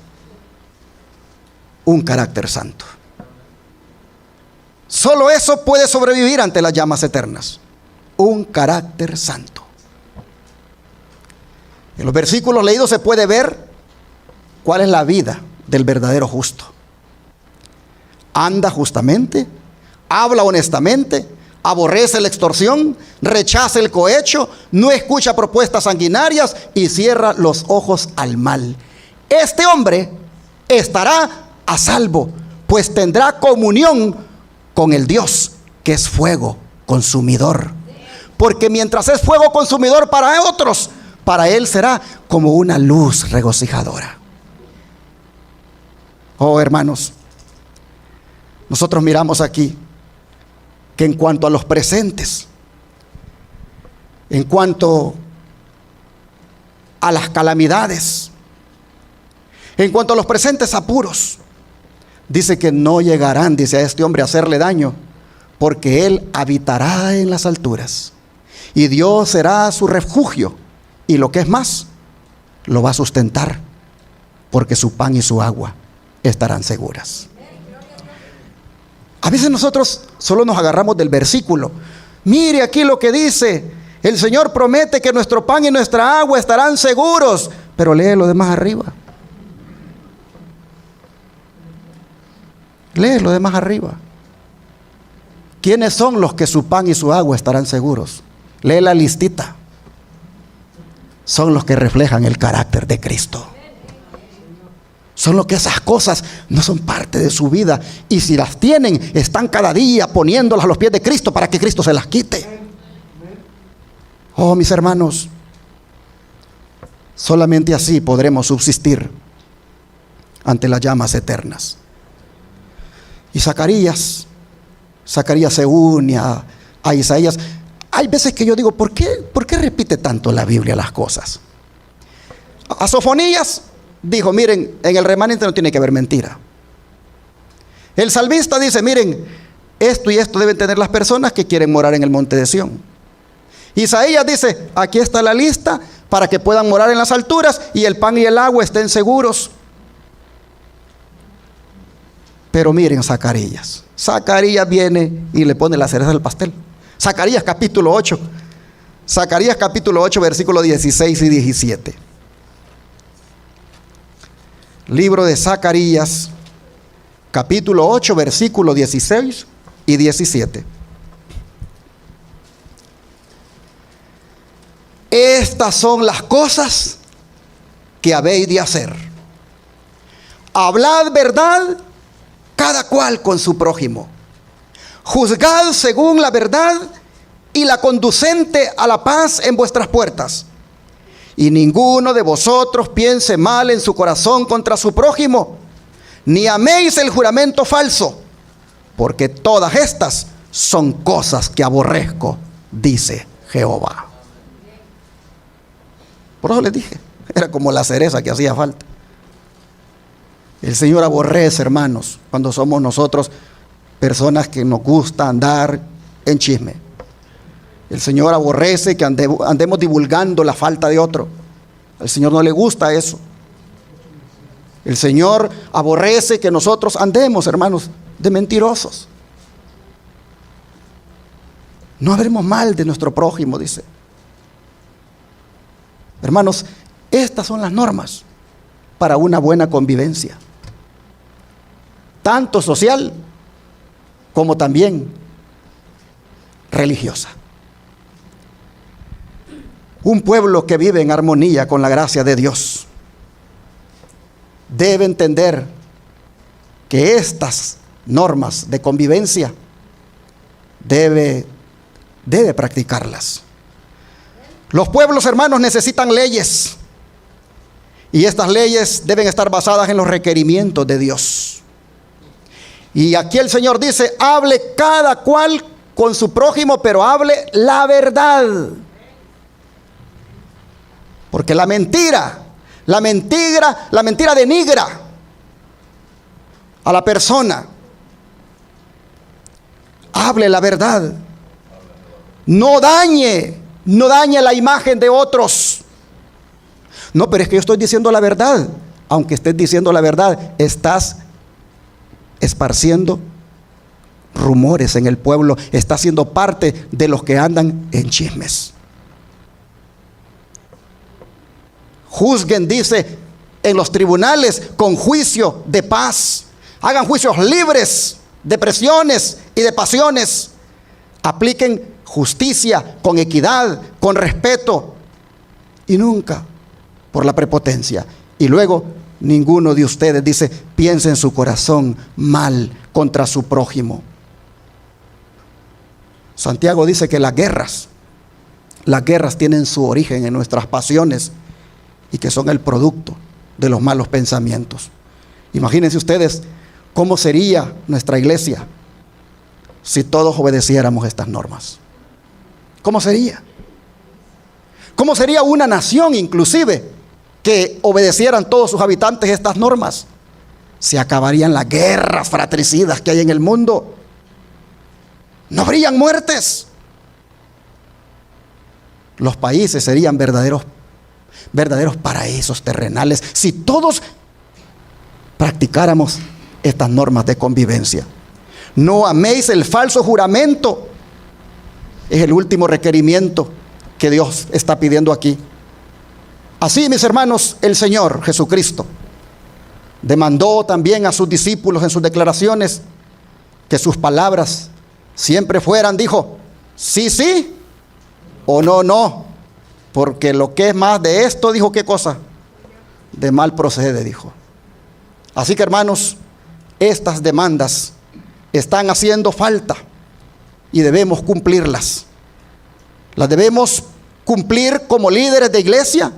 un carácter santo. Solo eso puede sobrevivir ante las llamas eternas, un carácter santo. En los versículos leídos se puede ver cuál es la vida del verdadero justo. Anda justamente, habla honestamente, aborrece la extorsión, rechaza el cohecho, no escucha propuestas sanguinarias y cierra los ojos al mal. Este hombre estará a salvo, pues tendrá comunión con el Dios que es fuego consumidor. Porque mientras es fuego consumidor para otros, para él será como una luz regocijadora. Oh, hermanos, nosotros miramos aquí que en cuanto a los presentes, en cuanto a las calamidades, en cuanto a los presentes apuros, dice que no llegarán, dice, a este hombre a hacerle daño, porque él habitará en las alturas y Dios será su refugio, y lo que es más, lo va a sustentar, porque su pan y su agua estarán seguras. A veces nosotros solo nos agarramos del versículo. Mire aquí lo que dice: el Señor promete que nuestro pan y nuestra agua estarán seguros. Pero lee lo demás arriba. Lee lo demás arriba. ¿Quiénes son los que su pan y su agua estarán seguros? Lee la listita. Son los que reflejan el carácter de Cristo. Son los que esas cosas no son parte de su vida, y si las tienen, están cada día poniéndolas a los pies de Cristo para que Cristo se las quite. Oh, mis hermanos, solamente así podremos subsistir ante las llamas eternas. Y Zacarías se une a Isaías. Hay veces que yo digo, ¿por qué repite tanto la Biblia las cosas? A Sofonías dijo, miren, en el remanente no tiene que haber mentira. El salmista dice, miren, esto y esto deben tener las personas que quieren morar en el monte de Sión. Isaías dice, aquí está la lista para que puedan morar en las alturas y el pan y el agua estén seguros. Pero miren, Zacarías viene y le pone la cereza del pastel. Zacarías capítulo 8, versículos 16 y 17. Libro de Zacarías, capítulo 8, versículos 16 y 17. Estas son las cosas que habéis de hacer. Hablad verdad, cada cual con su prójimo. Juzgad según la verdad y la conducente a la paz en vuestras puertas. Y ninguno de vosotros piense mal en su corazón contra su prójimo, ni améis el juramento falso, porque todas estas son cosas que aborrezco, dice Jehová. Por eso les dije, era como la cereza que hacía falta. El Señor aborrece, hermanos, cuando somos nosotros personas que nos gusta andar en chisme. El Señor aborrece que andemos divulgando la falta de otro. Al Señor no le gusta eso. El Señor aborrece que nosotros andemos, hermanos, de mentirosos. No hablemos mal de nuestro prójimo, dice. Hermanos, estas son las normas para una buena convivencia, tanto social como también religiosa. Un pueblo que vive en armonía con la gracia de Dios debe entender que estas normas de convivencia debe practicarlas. Los pueblos, hermanos, necesitan leyes, y estas leyes deben estar basadas en los requerimientos de Dios. Y aquí el Señor dice: hable cada cual con su prójimo, pero hable la verdad. Porque la mentira denigra a la persona. Hable la verdad. No dañe la imagen de otros. No, pero es que yo estoy diciendo la verdad. Aunque estés diciendo la verdad, estás esparciendo rumores en el pueblo. Estás siendo parte de los que andan en chismes. Juzguen, dice, en los tribunales con juicio de paz. Hagan juicios libres de presiones y de pasiones. Apliquen justicia con equidad, con respeto, y nunca por la prepotencia. Y luego, ninguno de ustedes, dice, piense en su corazón mal contra su prójimo. Santiago dice que las guerras tienen su origen en nuestras pasiones y que son el producto de los malos pensamientos. Imagínense ustedes cómo sería nuestra iglesia si todos obedeciéramos estas normas. ¿Cómo sería? ¿Cómo sería una nación inclusive que obedecieran todos sus habitantes estas normas? Se acabarían las guerras fratricidas que hay en el mundo. No habrían muertes. Los países serían verdaderos paraísos terrenales si todos practicáramos estas normas de convivencia. No améis el falso juramento. Es el último requerimiento que Dios está pidiendo aquí. Así, mis hermanos, el Señor Jesucristo demandó también a sus discípulos en sus declaraciones que sus palabras siempre fueran, dijo, sí, sí, o no, no, porque lo que es más de esto, dijo, ¿qué cosa? De mal procede, dijo. Así que, hermanos, estas demandas están haciendo falta y debemos cumplirlas. Las debemos cumplir como líderes de iglesia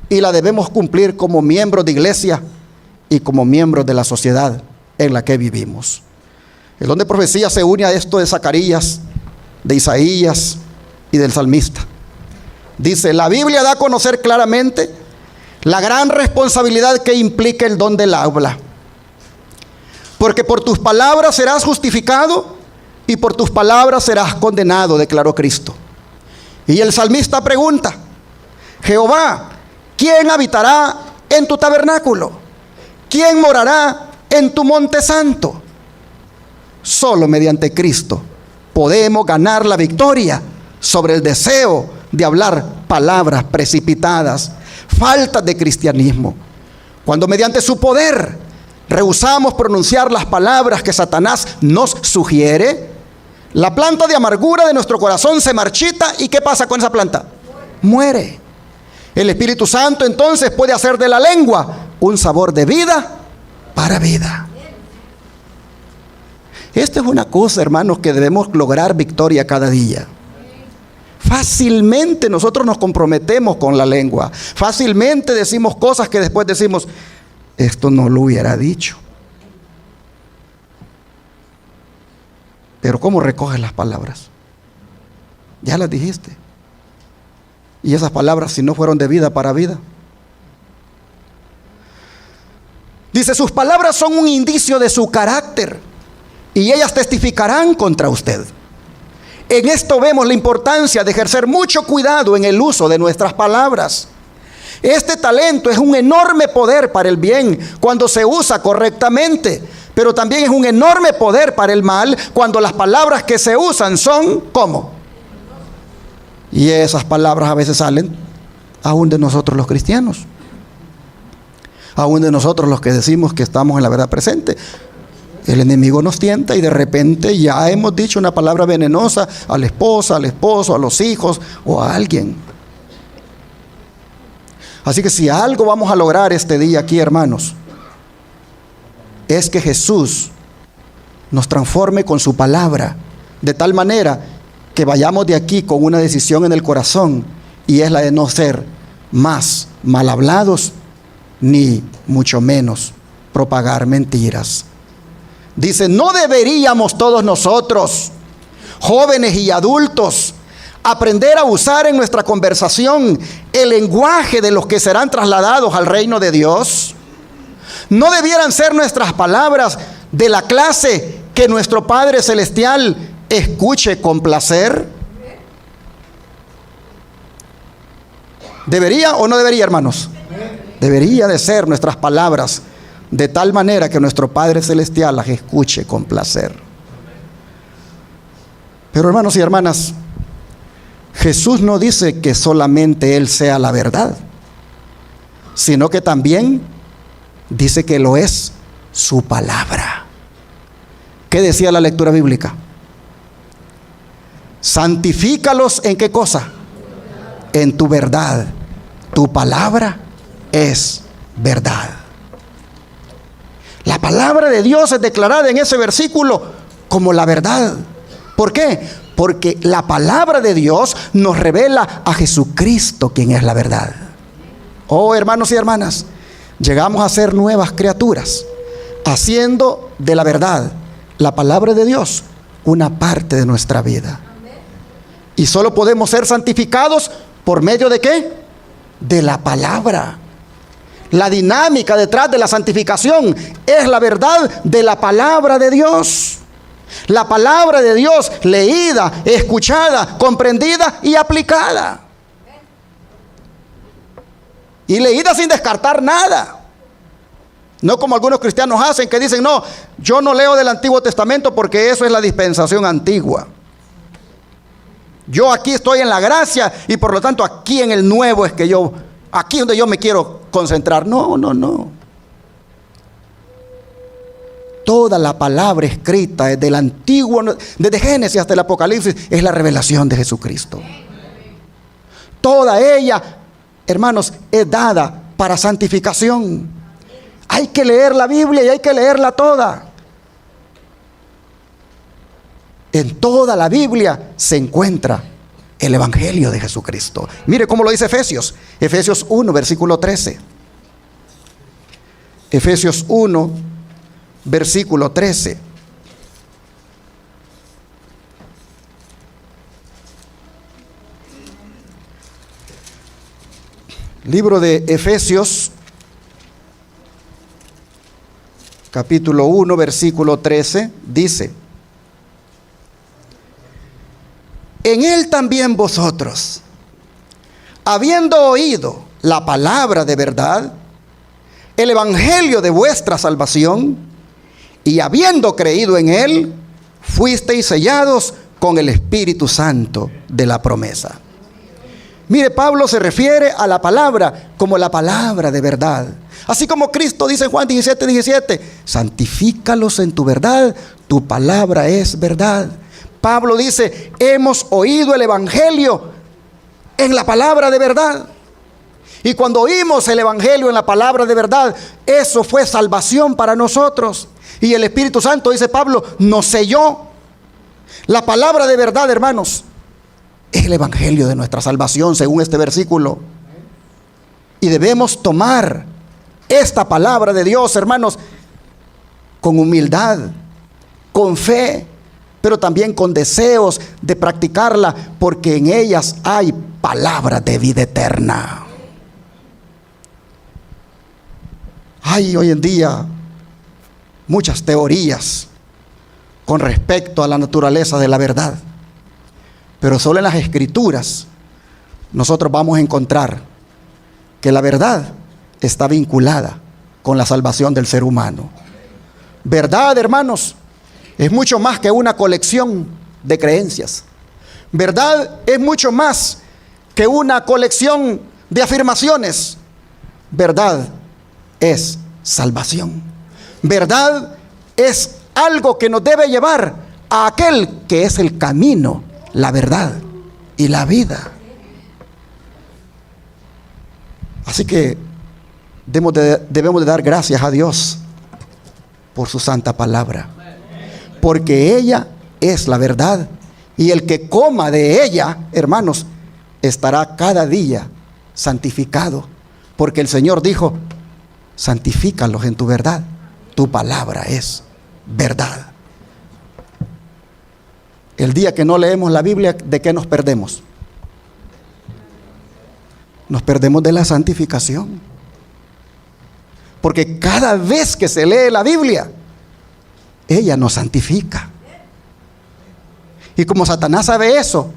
y las debemos cumplir como miembros de iglesia y como miembros de la sociedad en la que vivimos. El don de profecía se une a esto de Zacarías, de Isaías y del salmista. Dice, la Biblia da a conocer claramente la gran responsabilidad que implica el don del habla. Porque por tus palabras serás justificado y por tus palabras serás condenado, declaró Cristo. Y el salmista pregunta, Jehová, ¿quién habitará en tu tabernáculo? ¿Quién morará en tu monte santo? Solo mediante Cristo podemos ganar la victoria sobre el deseo de hablar palabras precipitadas, faltas de cristianismo. Cuando mediante su poder rehusamos pronunciar las palabras que Satanás nos sugiere, la planta de amargura de nuestro corazón se marchita. ¿Y qué pasa con esa planta? Muere. El Espíritu Santo entonces puede hacer de la lengua un sabor de vida para vida. Esta es una cosa, hermanos, que debemos lograr victoria cada día. Fácilmente nosotros nos comprometemos con la lengua. Fácilmente decimos cosas que después decimos, esto no lo hubiera dicho. Pero ¿cómo recoges las palabras? Ya las dijiste. Y esas palabras, si no fueron de vida para vida. Dice, sus palabras son un indicio de su carácter y ellas testificarán contra usted. En esto vemos la importancia de ejercer mucho cuidado en el uso de nuestras palabras. Este talento es un enorme poder para el bien cuando se usa correctamente, pero también es un enorme poder para el mal cuando las palabras que se usan son ¿cómo? Y esas palabras a veces salen aún de nosotros los cristianos, aún de nosotros los que decimos que estamos en la verdad presente. El enemigo nos tienta y de repente ya hemos dicho una palabra venenosa a la esposa, al esposo, a los hijos o a alguien. Así que si algo vamos a lograr este día aquí, hermanos, es que Jesús nos transforme con su palabra, de tal manera que vayamos de aquí con una decisión en el corazón, y es la de no ser más mal hablados, ni mucho menos propagar mentiras. Dice, no deberíamos todos nosotros, jóvenes y adultos, aprender a usar en nuestra conversación el lenguaje de los que serán trasladados al reino de Dios. ¿No debieran ser nuestras palabras de la clase que nuestro Padre Celestial escuche con placer? ¿Debería o no debería, hermanos? Debería de ser nuestras palabras de tal manera que nuestro Padre Celestial las escuche con placer. Pero hermanos y hermanas, Jesús no dice que solamente Él sea la verdad, sino que también dice que lo es su palabra. ¿Qué decía la lectura bíblica? Santifícalos ¿en qué cosa? En tu verdad. Tu palabra es verdad. La palabra de Dios es declarada en ese versículo como la verdad. ¿Por qué? Porque la palabra de Dios nos revela a Jesucristo, quien es la verdad. Oh, hermanos y hermanas, llegamos a ser nuevas criaturas, haciendo de la verdad, la palabra de Dios, una parte de nuestra vida. Y solo podemos ser santificados por medio de ¿qué? De la palabra. La dinámica detrás de la santificación es la verdad de la palabra de Dios. La palabra de Dios leída, escuchada, comprendida y aplicada. Y leída sin descartar nada. No como algunos cristianos hacen, que dicen, no, yo no leo del Antiguo Testamento porque eso es la dispensación antigua. Yo aquí estoy en la gracia y por lo tanto aquí en el nuevo es que aquí donde yo me quiero concentrar. No, no, no. Toda la palabra escrita desde el Antiguo, desde Génesis hasta el Apocalipsis, es la revelación de Jesucristo. Toda ella, hermanos, es dada para santificación. Hay que leer la Biblia y hay que leerla toda. En toda la Biblia se encuentra el Evangelio de Jesucristo. Mire cómo lo dice Efesios. Efesios 1, versículo 13. Efesios 1, versículo 13. Libro de Efesios, capítulo 1, versículo 13, dice: en él también vosotros, habiendo oído la palabra de verdad, el evangelio de vuestra salvación, y habiendo creído en él, fuisteis sellados con el Espíritu Santo de la promesa. Mire, Pablo se refiere a la palabra como la palabra de verdad. Así como Cristo dice en Juan 17:17, santifícalos en tu verdad, tu palabra es verdad. Pablo dice, hemos oído el evangelio en la palabra de verdad. Y cuando oímos el evangelio en la palabra de verdad, eso fue salvación para nosotros. Y el Espíritu Santo, dice Pablo, nos selló. La palabra de verdad, hermanos, es el evangelio de nuestra salvación, según este versículo. Y debemos tomar esta palabra de Dios, hermanos, con humildad, con fe, pero también con deseos de practicarla, porque en ellas hay palabras de vida eterna. Hay hoy en día muchas teorías con respecto a la naturaleza de la verdad. Pero solo en las Escrituras nosotros vamos a encontrar que la verdad está vinculada con la salvación del ser humano. Verdad, hermanos, es mucho más que una colección de creencias. Verdad es mucho más que una colección de afirmaciones. Verdad es salvación. Verdad es algo que nos debe llevar a aquel que es el camino, la verdad y la vida. Así que debemos de dar gracias a Dios por su santa palabra, porque ella es la verdad, y el que coma de ella, hermanos, estará cada día santificado, porque el Señor dijo: santifícalos en tu verdad, tu palabra es verdad. El día que no leemos la Biblia, ¿de qué nos perdemos? Nos perdemos de la santificación, porque cada vez que se lee la Biblia, ella nos santifica. Y como Satanás sabe eso,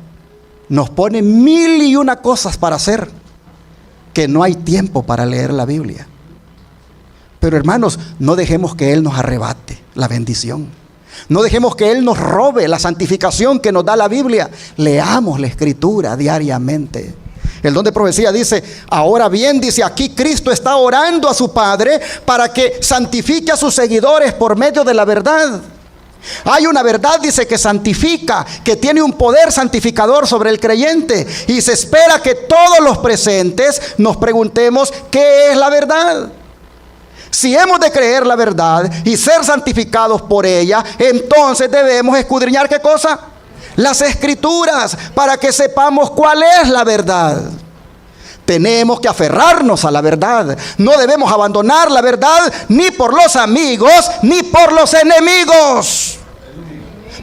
nos pone 1001 cosas para hacer, que no hay tiempo para leer la Biblia. Pero hermanos, no dejemos que Él nos arrebate la bendición. No dejemos que Él nos robe la santificación que nos da la Biblia. Leamos la Escritura diariamente. El don de profecía dice: ahora bien, dice aquí, Cristo está orando a su Padre para que santifique a sus seguidores por medio de la verdad. Hay una verdad, dice, que santifica, que tiene un poder santificador sobre el creyente, y se espera que todos los presentes nos preguntemos: ¿qué es la verdad? Si hemos de creer la verdad y ser santificados por ella, entonces debemos escudriñar ¿qué cosa? Las Escrituras, para que sepamos cuál es la verdad. Tenemos que aferrarnos a la verdad. No debemos abandonar la verdad, ni por los amigos, ni por los enemigos.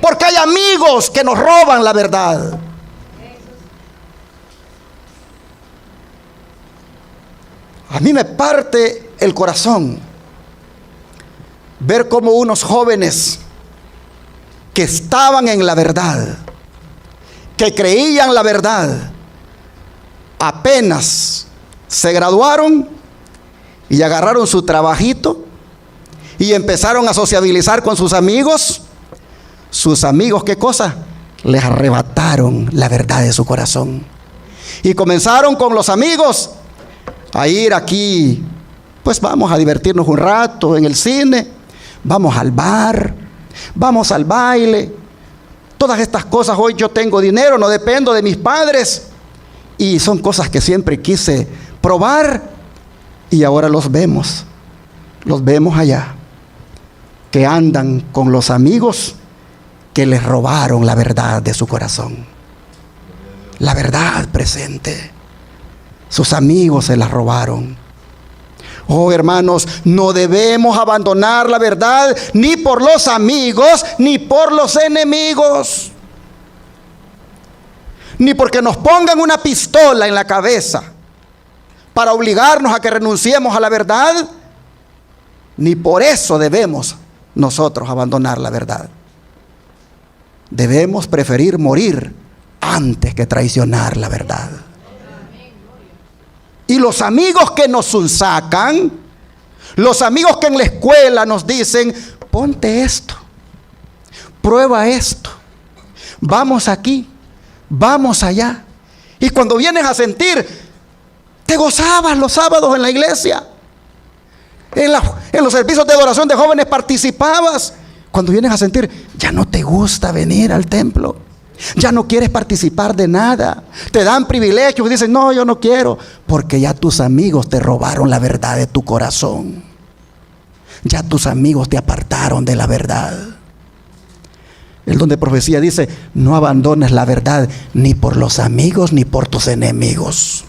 Porque hay amigos que nos roban la verdad. A mí me parte el corazón ver cómo unos jóvenes que estaban en la verdad, que creían la verdad, apenas se graduaron y agarraron su trabajito y empezaron a sociabilizar con sus amigos. Sus amigos, ¿qué cosa? Les arrebataron la verdad de su corazón. Y comenzaron con los amigos a ir aquí, pues vamos a divertirnos un rato en el cine, vamos al bar, vamos al baile. Todas estas cosas, hoy yo tengo dinero, no dependo de mis padres. Y son cosas que siempre quise probar, y ahora los vemos allá, que andan con los amigos que les robaron la verdad de su corazón. La verdad presente. Sus amigos se la robaron. Oh, hermanos, no debemos abandonar la verdad, ni por los amigos, ni por los enemigos. Ni porque nos pongan una pistola en la cabeza para obligarnos a que renunciemos a la verdad, ni por eso debemos nosotros abandonar la verdad. Debemos preferir morir antes que traicionar la verdad. Y los amigos que nos sacan, los amigos que en la escuela nos dicen: ponte esto, prueba esto, vamos aquí, vamos allá. Y cuando vienes a sentir, te gozabas los sábados en la iglesia, en los servicios de adoración de jóvenes participabas. Cuando vienes a sentir, ya no te gusta venir al templo, ya no quieres participar de nada, te dan privilegios y dices: no, yo no quiero, porque ya tus amigos te robaron la verdad de tu corazón. Ya tus amigos te apartaron de la verdad. El don de profecía dice: no abandones la verdad, ni por los amigos, ni por tus enemigos.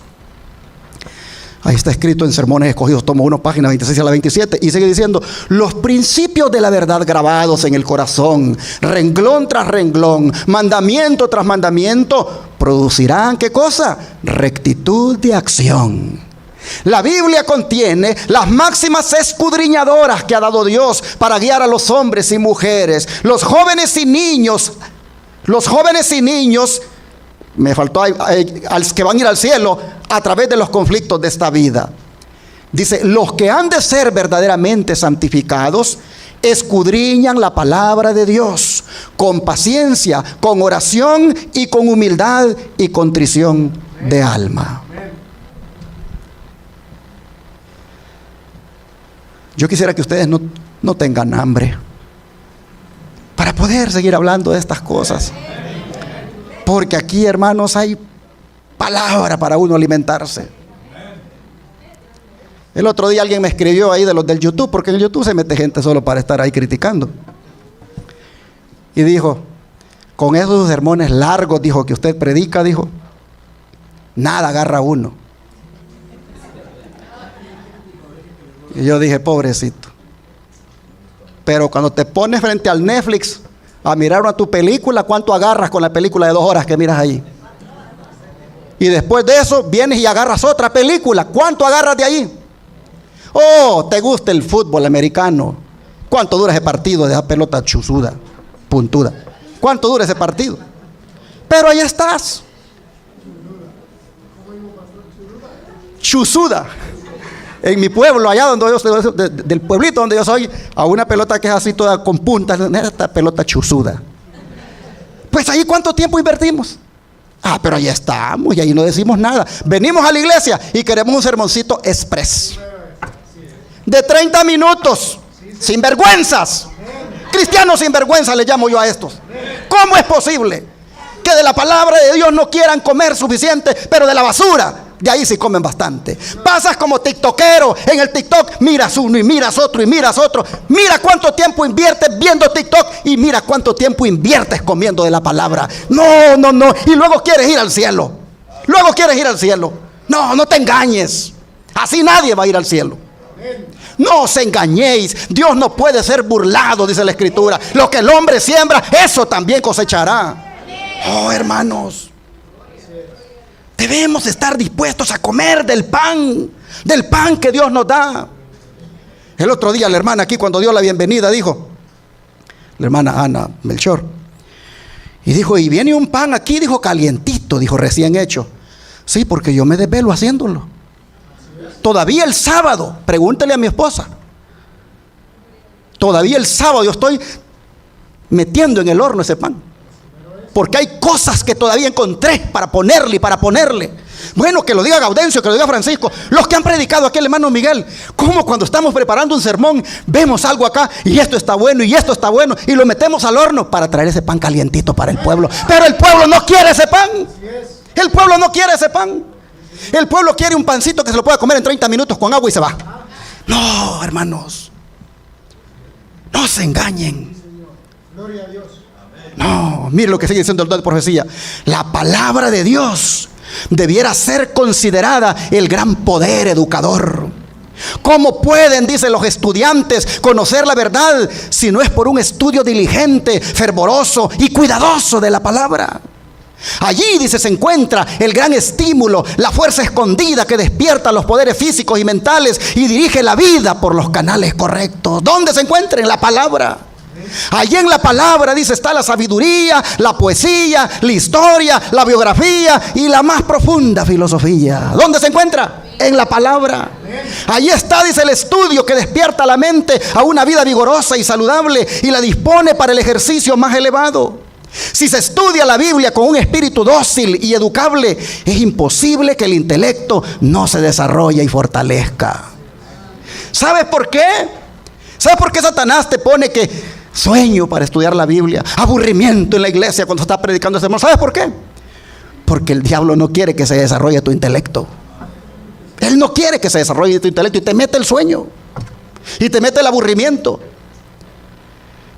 Ahí está escrito en Sermones Escogidos, tomo 1, página 26 a la 27, y sigue diciendo: los principios de la verdad grabados en el corazón, renglón tras renglón, mandamiento tras mandamiento, producirán ¿qué cosa? Rectitud de acción. La Biblia contiene las máximas escudriñadoras que ha dado Dios para guiar a los hombres y mujeres, los jóvenes y niños Me faltó que van a ir al cielo a través de los conflictos de esta vida. Dice, los que han de ser verdaderamente santificados escudriñan la palabra de Dios con paciencia, con oración y con humildad y contrición de alma. Yo quisiera que ustedes no tengan hambre para poder seguir hablando de estas cosas. Porque aquí, hermanos, hay palabra para uno alimentarse. El otro día alguien me escribió ahí de los del YouTube, porque en el YouTube se mete gente solo para estar ahí criticando. Y dijo, con esos sermones largos, dijo, que usted predica, dijo, nada agarra uno. Y yo dije, pobrecito. Pero cuando te pones frente al Netflix a mirar una tu película, ¿cuánto agarras con la película de 2 horas que miras ahí? Y después de eso vienes y agarras otra película. ¿Cuánto agarras de ahí? Oh, te gusta el fútbol americano. ¿Cuánto dura ese partido de esa pelota chuzuda, puntuda? ¿Cuánto dura ese partido? Pero ahí estás. Chuzuda. En mi pueblo, allá donde yo soy, del pueblito donde yo soy, a una pelota que es así toda con puntas, esta pelota chuzuda. Pues ahí ¿cuánto tiempo invertimos? Ah, pero ahí estamos y ahí no decimos nada. Venimos a la iglesia y queremos un sermoncito express de 30 minutos, sin vergüenzas. Cristianos sin vergüenza le llamo yo a estos. ¿Cómo es posible que de la palabra de Dios no quieran comer suficiente, pero de la basura, de ahí sí comen bastante? Pasas como tiktokero en el TikTok, miras uno y miras otro y miras otro. Mira cuánto tiempo inviertes viendo TikTok y mira cuánto tiempo inviertes comiendo de la palabra. No. Y luego quieres ir al cielo. No te engañes. Así nadie va a ir al cielo. No os engañéis. Dios no puede ser burlado, dice la Escritura. Lo que el hombre siembra, eso también cosechará. Oh, hermanos, debemos estar dispuestos a comer del pan que Dios nos da. El otro día la hermana aquí, cuando dio la bienvenida, dijo, la hermana Ana Melchor, y dijo, y viene un pan aquí, dijo, calientito, dijo, recién hecho. Sí, porque yo me desvelo haciéndolo. Todavía el sábado, pregúntele a mi esposa, todavía el sábado yo estoy metiendo en el horno ese pan, porque hay cosas que todavía encontré para ponerle. Bueno, que lo diga Gaudencio, que lo diga Francisco, los que han predicado aquí, el hermano Miguel. Como cuando estamos preparando un sermón, vemos algo acá y esto está bueno y esto está bueno y lo metemos al horno para traer ese pan calientito para el pueblo. Pero el pueblo no quiere ese pan. El pueblo no quiere ese pan. El pueblo quiere un pancito que se lo pueda comer en 30 minutos con agua y se va. No, hermanos, no se engañen. Gloria a Dios. No, mire lo que sigue diciendo el don de profecía. La palabra de Dios debiera ser considerada el gran poder educador. ¿Cómo pueden, dicen los estudiantes, conocer la verdad si no es por un estudio diligente, fervoroso y cuidadoso de la palabra? Allí, dice, se encuentra el gran estímulo, la fuerza escondida que despierta los poderes físicos y mentales y dirige la vida por los canales correctos. ¿Dónde se encuentra? En la palabra. Allí en la palabra, dice, está la sabiduría, la poesía, la historia, la biografía y la más profunda filosofía. ¿Dónde se encuentra? En la palabra. Allí está, dice, el estudio que despierta la mente a una vida vigorosa y saludable y la dispone para el ejercicio más elevado. Si se estudia la Biblia con un espíritu dócil y educable, es imposible que el intelecto no se desarrolle y fortalezca. ¿Sabes por qué? ¿Sabes por qué Satanás te pone que sueño para estudiar la Biblia, aburrimiento en la iglesia cuando se está predicando ese sermón? ¿Sabes por qué? Porque el diablo no quiere que se desarrolle tu intelecto. Él no quiere que se desarrolle tu intelecto y te mete el sueño y te mete el aburrimiento.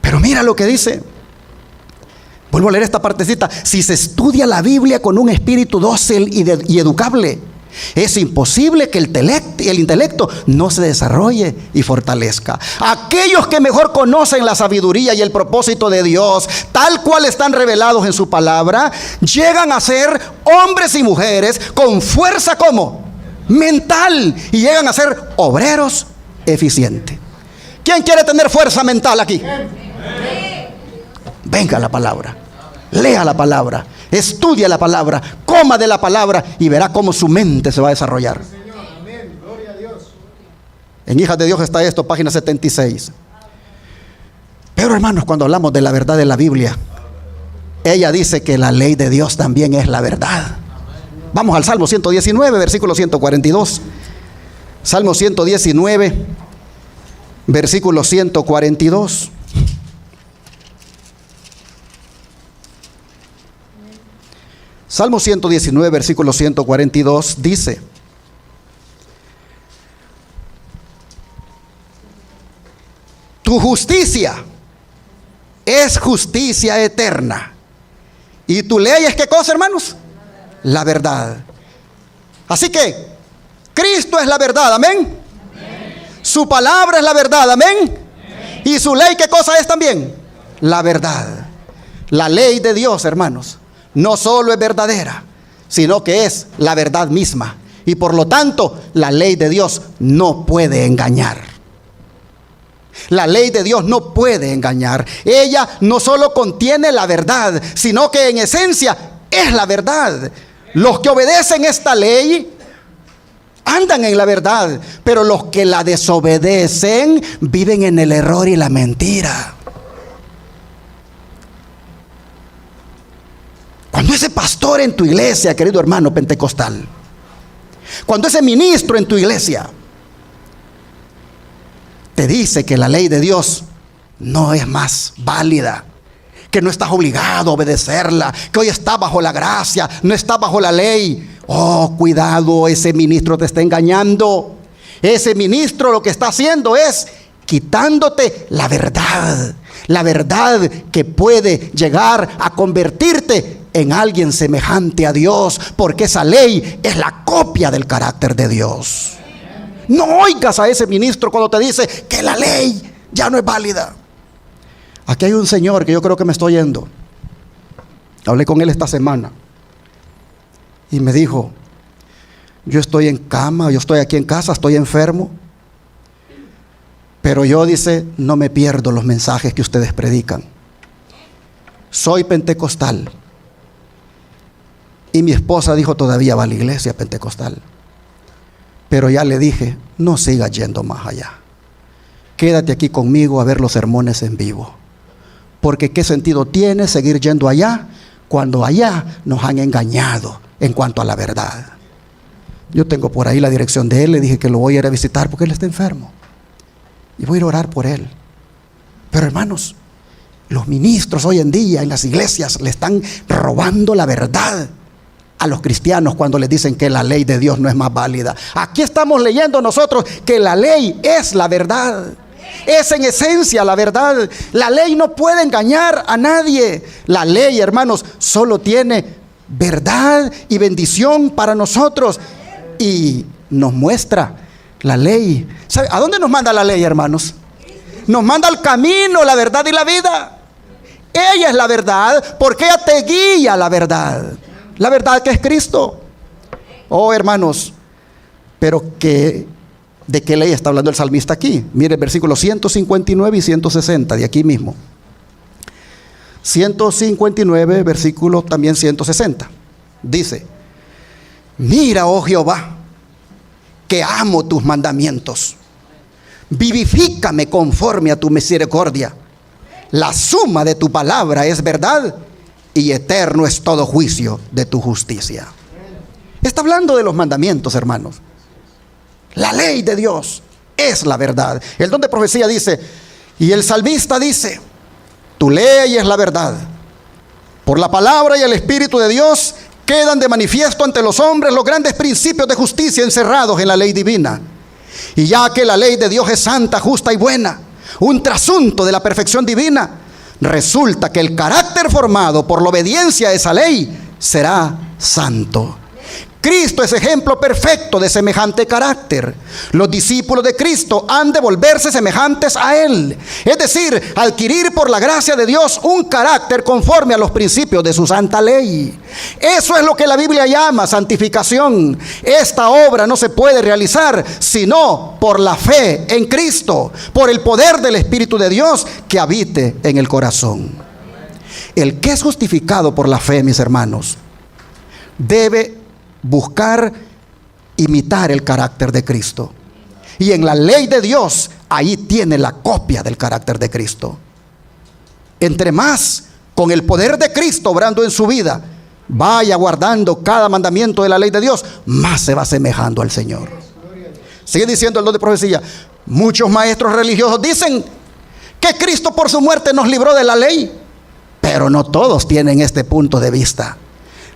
Pero mira lo que dice. Vuelvo a leer esta partecita. Si se estudia la Biblia con un espíritu dócil y educable, es imposible que el intelecto no se desarrolle y fortalezca. Aquellos que mejor conocen la sabiduría y el propósito de Dios, tal cual están revelados en su palabra, llegan a ser hombres y mujeres con fuerza como mental y llegan a ser obreros eficientes. ¿Quién quiere tener fuerza mental aquí? Venga a la palabra, lea la palabra, Estudia la palabra, coma de la palabra y verá cómo su mente se va a desarrollar. En Hijas de Dios está esto, página 76. Pero hermanos, cuando hablamos de la verdad de la Biblia, ella dice que la ley de Dios también es la verdad. Vamos al Salmo 119, versículo 142. Salmo 119, versículo 142. Salmo 119, versículo 142 dice: tu justicia es justicia eterna. ¿Y tu ley es qué cosa, hermanos? La verdad. Así que Cristo es la verdad, amén. Su palabra es la verdad, amén. Y su ley, ¿qué cosa es también? La verdad. La ley de Dios, hermanos, no solo es verdadera, sino que es la verdad misma. Y por lo tanto, la ley de Dios no puede engañar. La ley de Dios no puede engañar. Ella no solo contiene la verdad, sino que en esencia es la verdad. Los que obedecen esta ley andan en la verdad, pero los que la desobedecen viven en el error y la mentira. Cuando ese pastor en tu iglesia, querido hermano pentecostal, cuando ese ministro en tu iglesia te dice que la ley de Dios no es más válida, que no estás obligado a obedecerla, que hoy está bajo la gracia, no está bajo la ley. Oh, cuidado, ese ministro te está engañando. Ese ministro lo que está haciendo es quitándote la verdad que puede llegar a convertirte en alguien semejante a Dios, porque esa ley es la copia del carácter de Dios. No oigas a ese ministro cuando te dice que la ley ya no es válida. Aquí hay un señor que yo creo que me estoy yendo. Hablé con él esta semana y me dijo: yo estoy en cama, yo estoy aquí en casa, estoy enfermo, pero yo, dice, no me pierdo los mensajes que ustedes predican. Soy pentecostal y mi esposa dijo todavía va a la iglesia pentecostal, pero ya le dije: no sigas yendo más allá, quédate aquí conmigo a ver los sermones en vivo, porque qué sentido tiene seguir yendo allá cuando allá nos han engañado en cuanto a la verdad. Yo tengo por ahí la dirección de él, le dije que lo voy a ir a visitar porque él está enfermo y voy a ir a orar por él. Pero hermanos, los ministros hoy en día en las iglesias le están robando la verdad a los cristianos cuando les dicen que la ley de Dios no es más válida. Aquí estamos leyendo nosotros que la ley es la verdad. Es en esencia la verdad. La ley no puede engañar a nadie. La ley, hermanos, solo tiene verdad y bendición para nosotros. Y nos muestra la ley. ¿Sabe a dónde nos manda la ley, hermanos? Nos manda al camino, la verdad y la vida. Ella es la verdad porque ella te guía a la verdad. La verdad que es Cristo. Oh, hermanos, pero ¿de qué ley está hablando el salmista aquí? Mire, versículos 159 y 160, de aquí mismo. 159, versículo también 160. Dice: mira, oh Jehová, que amo tus mandamientos. Vivifícame conforme a tu misericordia. La suma de tu palabra es verdad, y eterno es todo juicio de tu justicia. Está hablando de los mandamientos, hermanos. La ley de Dios es la verdad. El don de profecía dice, y el salmista dice: tu ley es la verdad. Por la palabra y el Espíritu de Dios quedan de manifiesto ante los hombres los grandes principios de justicia encerrados en la ley divina. Y ya que la ley de Dios es santa, justa y buena, un trasunto de la perfección divina, resulta que el carácter formado por la obediencia a esa ley será santo. Cristo es ejemplo perfecto de semejante carácter. Los discípulos de Cristo han de volverse semejantes a Él, es decir, adquirir por la gracia de Dios un carácter conforme a los principios de su santa ley. Eso es lo que la Biblia llama santificación. Esta obra no se puede realizar sino por la fe en Cristo, por el poder del Espíritu de Dios que habite en el corazón. El que es justificado por la fe, mis hermanos, debe buscar imitar el carácter de Cristo. Y en la ley de Dios, ahí tiene la copia del carácter de Cristo. Entre más con el poder de Cristo obrando en su vida, vaya guardando cada mandamiento de la ley de Dios, más se va asemejando al Señor. Sigue diciendo el don de profecía. Muchos maestros religiosos dicen que Cristo por su muerte nos libró de la ley, pero no todos tienen este punto de vista.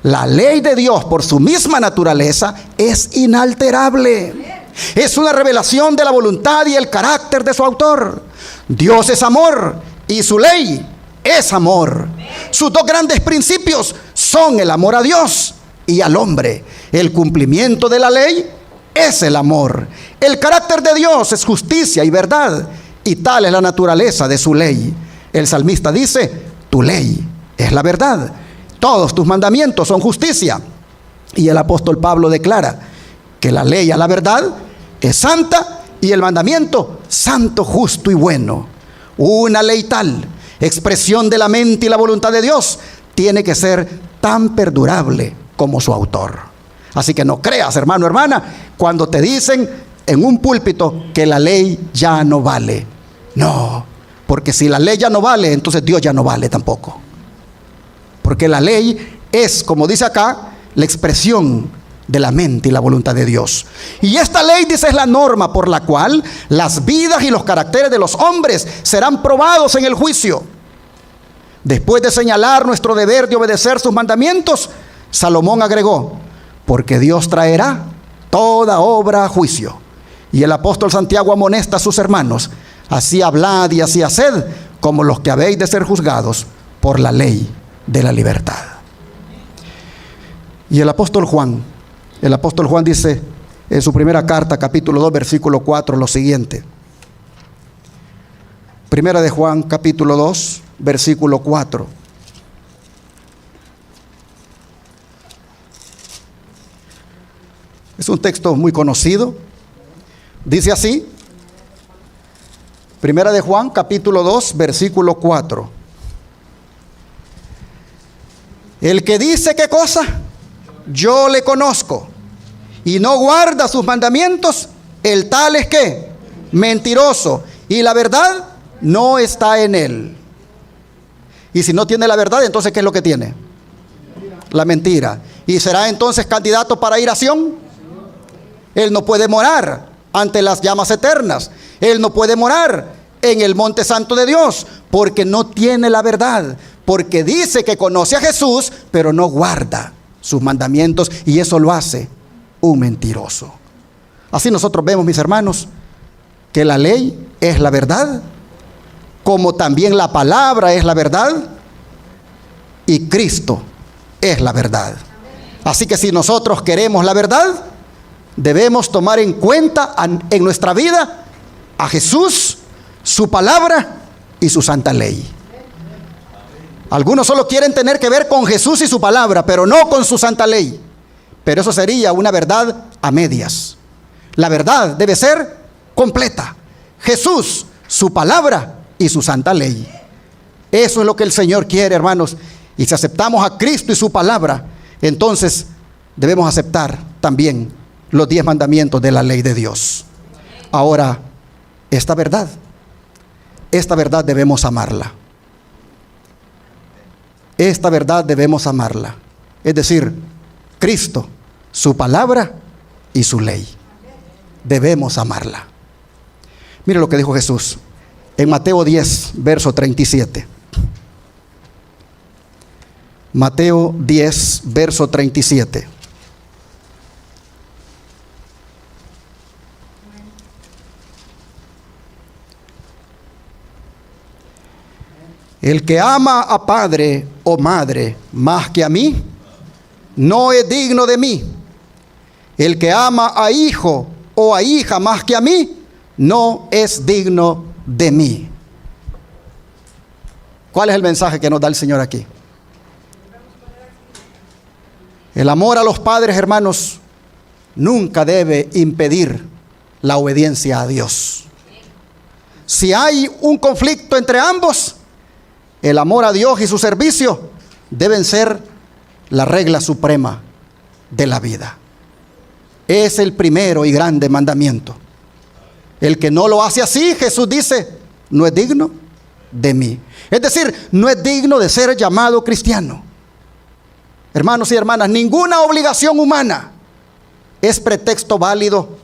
La ley de Dios por su misma naturaleza es inalterable. Es una revelación de la voluntad y el carácter de su autor. Dios es amor y su ley es amor. Sus dos grandes principios son el amor a Dios y al hombre. El cumplimiento de la ley es el amor. El carácter de Dios es justicia y verdad, y tal es la naturaleza de su ley. El salmista dice: tu ley es la verdad, todos tus mandamientos son justicia. Y el apóstol Pablo declara que la ley a la verdad es santa y el mandamiento santo, justo y bueno. Una ley tal, expresión de la mente y la voluntad de Dios, tiene que ser tan perdurable como su autor. Así que no creas, hermano, hermana, cuando te dicen en un púlpito que la ley ya no vale. No, porque si la ley ya no vale, entonces Dios ya no vale tampoco. Porque la ley es, como dice acá, la expresión de la mente y la voluntad de Dios. Y esta ley, dice, es la norma por la cual las vidas y los caracteres de los hombres serán probados en el juicio. Después de señalar nuestro deber de obedecer sus mandamientos, Salomón agregó: porque Dios traerá toda obra a juicio. Y el apóstol Santiago amonesta a sus hermanos: así hablad y así haced, como los que habéis de ser juzgados por la ley de la libertad. Y el apóstol Juan dice en su primera carta, capítulo 2, versículo 4, lo siguiente. Primera de Juan, capítulo 2, versículo 4. Es un texto muy conocido. Dice así: Primera de Juan, capítulo 2, versículo 4. El que dice qué cosa, yo le conozco, y no guarda sus mandamientos, el tal es que mentiroso, y la verdad no está en él. Y si no tiene la verdad, entonces ¿qué es lo que tiene? La mentira. ¿Y será entonces candidato para ir a Sión? Él no puede morar ante las llamas eternas. Él no puede morar en el monte santo de Dios, porque no tiene la verdad. Porque dice que conoce a Jesús, pero no guarda sus mandamientos, y eso lo hace un mentiroso. Así nosotros vemos, mis hermanos, que la ley es la verdad, como también la palabra es la verdad, y Cristo es la verdad. Así que si nosotros queremos la verdad, debemos tomar en cuenta en nuestra vida a Jesús, su palabra y su santa ley. Algunos solo quieren tener que ver con Jesús y su palabra, pero no con su santa ley. Pero eso sería una verdad a medias. La verdad debe ser completa: Jesús, su palabra y su santa ley. Eso es lo que el Señor quiere, hermanos. Y si aceptamos a Cristo y su palabra, entonces debemos aceptar también los 10 mandamientos de la ley de Dios. Ahora, esta verdad debemos amarla. Esta verdad debemos amarla. Es decir, Cristo, su palabra y su ley. Debemos amarla. Mire lo que dijo Jesús en Mateo 10, verso 37. Mateo 10, verso 37. El que ama a padre o madre más que a mí, no es digno de mí. El que ama a hijo o a hija más que a mí, no es digno de mí. ¿Cuál es el mensaje que nos da el Señor aquí? El amor a los padres, hermanos, nunca debe impedir la obediencia a Dios. Si hay un conflicto entre ambos, el amor a Dios y su servicio deben ser la regla suprema de la vida. Es el primero y grande mandamiento. El que no lo hace así, Jesús dice, no es digno de mí. Es decir, no es digno de ser llamado cristiano. Hermanos y hermanas, ninguna obligación humana es pretexto válido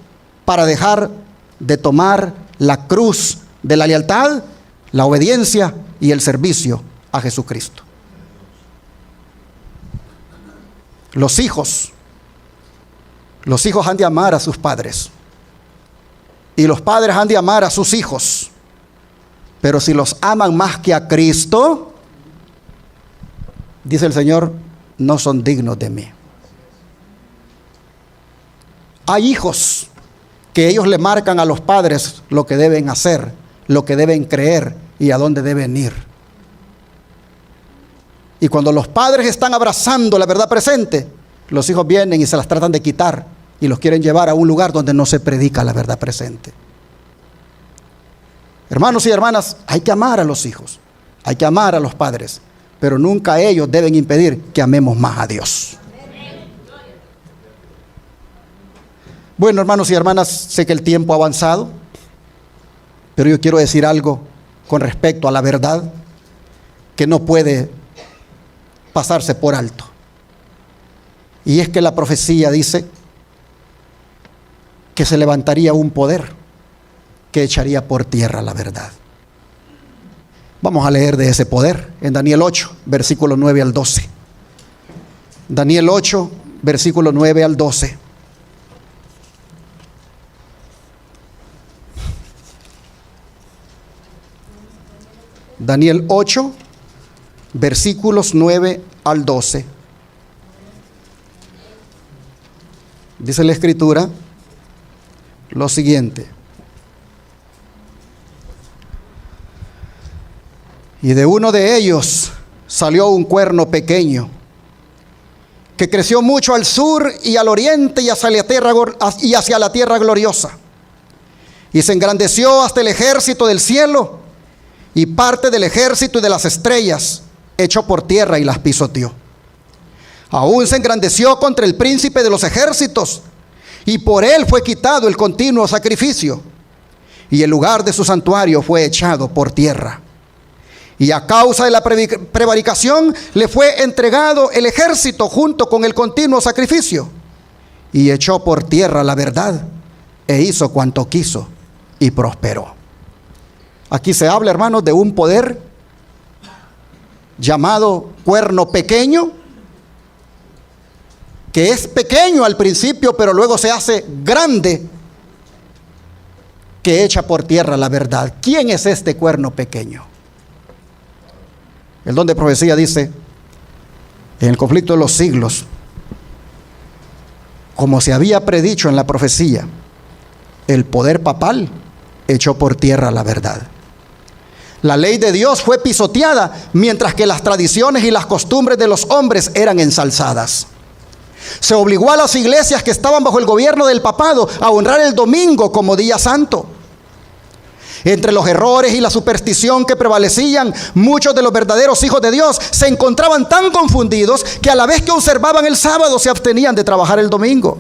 para dejar de tomar la cruz de la lealtad, la obediencia y el servicio a Jesucristo. Los hijos han de amar a sus padres y los padres han de amar a sus hijos, pero si los aman más que a Cristo, dice el Señor, no son dignos de mí. Hay hijos que ellos le marcan a los padres lo que deben hacer, lo que deben creer y a dónde deben ir. Y cuando los padres están abrazando la verdad presente, los hijos vienen y se las tratan de quitar y los quieren llevar a un lugar donde no se predica la verdad presente. Hermanos y hermanas, hay que amar a los hijos, hay que amar a los padres, pero nunca ellos deben impedir que amemos más a Dios. Bueno, hermanos y hermanas, sé que el tiempo ha avanzado, pero yo quiero decir algo con respecto a la verdad que no puede pasarse por alto. Y es que la profecía dice que se levantaría un poder que echaría por tierra la verdad. Vamos a leer de ese poder en Daniel 8, versículo 9 al 12. Daniel 8, versículo 9 al 12. Daniel 8, versículos 9 al 12. Dice la Escritura lo siguiente: y de uno de ellos salió un cuerno pequeño, que creció mucho al sur y al oriente y hacia la tierra gloriosa, y se engrandeció hasta el ejército del cielo, y parte del ejército y de las estrellas echó por tierra y las pisoteó. Aún se engrandeció contra el príncipe de los ejércitos, y por él fue quitado el continuo sacrificio, y el lugar de su santuario fue echado por tierra. Y a causa de la prevaricación le fue entregado el ejército junto con el continuo sacrificio, y echó por tierra la verdad, e hizo cuanto quiso, y prosperó. Aquí se habla, hermanos, de un poder llamado cuerno pequeño, que es pequeño al principio, pero luego se hace grande, que echa por tierra la verdad. ¿Quién es este cuerno pequeño? El don de profecía dice, en el conflicto de los siglos, como se había predicho en la profecía, el poder papal echó por tierra la verdad. La ley de Dios fue pisoteada, mientras que las tradiciones y las costumbres de los hombres eran ensalzadas. Se obligó a las iglesias que estaban bajo el gobierno del papado a honrar el domingo como día santo. Entre los errores y la superstición que prevalecían, muchos de los verdaderos hijos de Dios se encontraban tan confundidos que a la vez que observaban el sábado se abstenían de trabajar el domingo.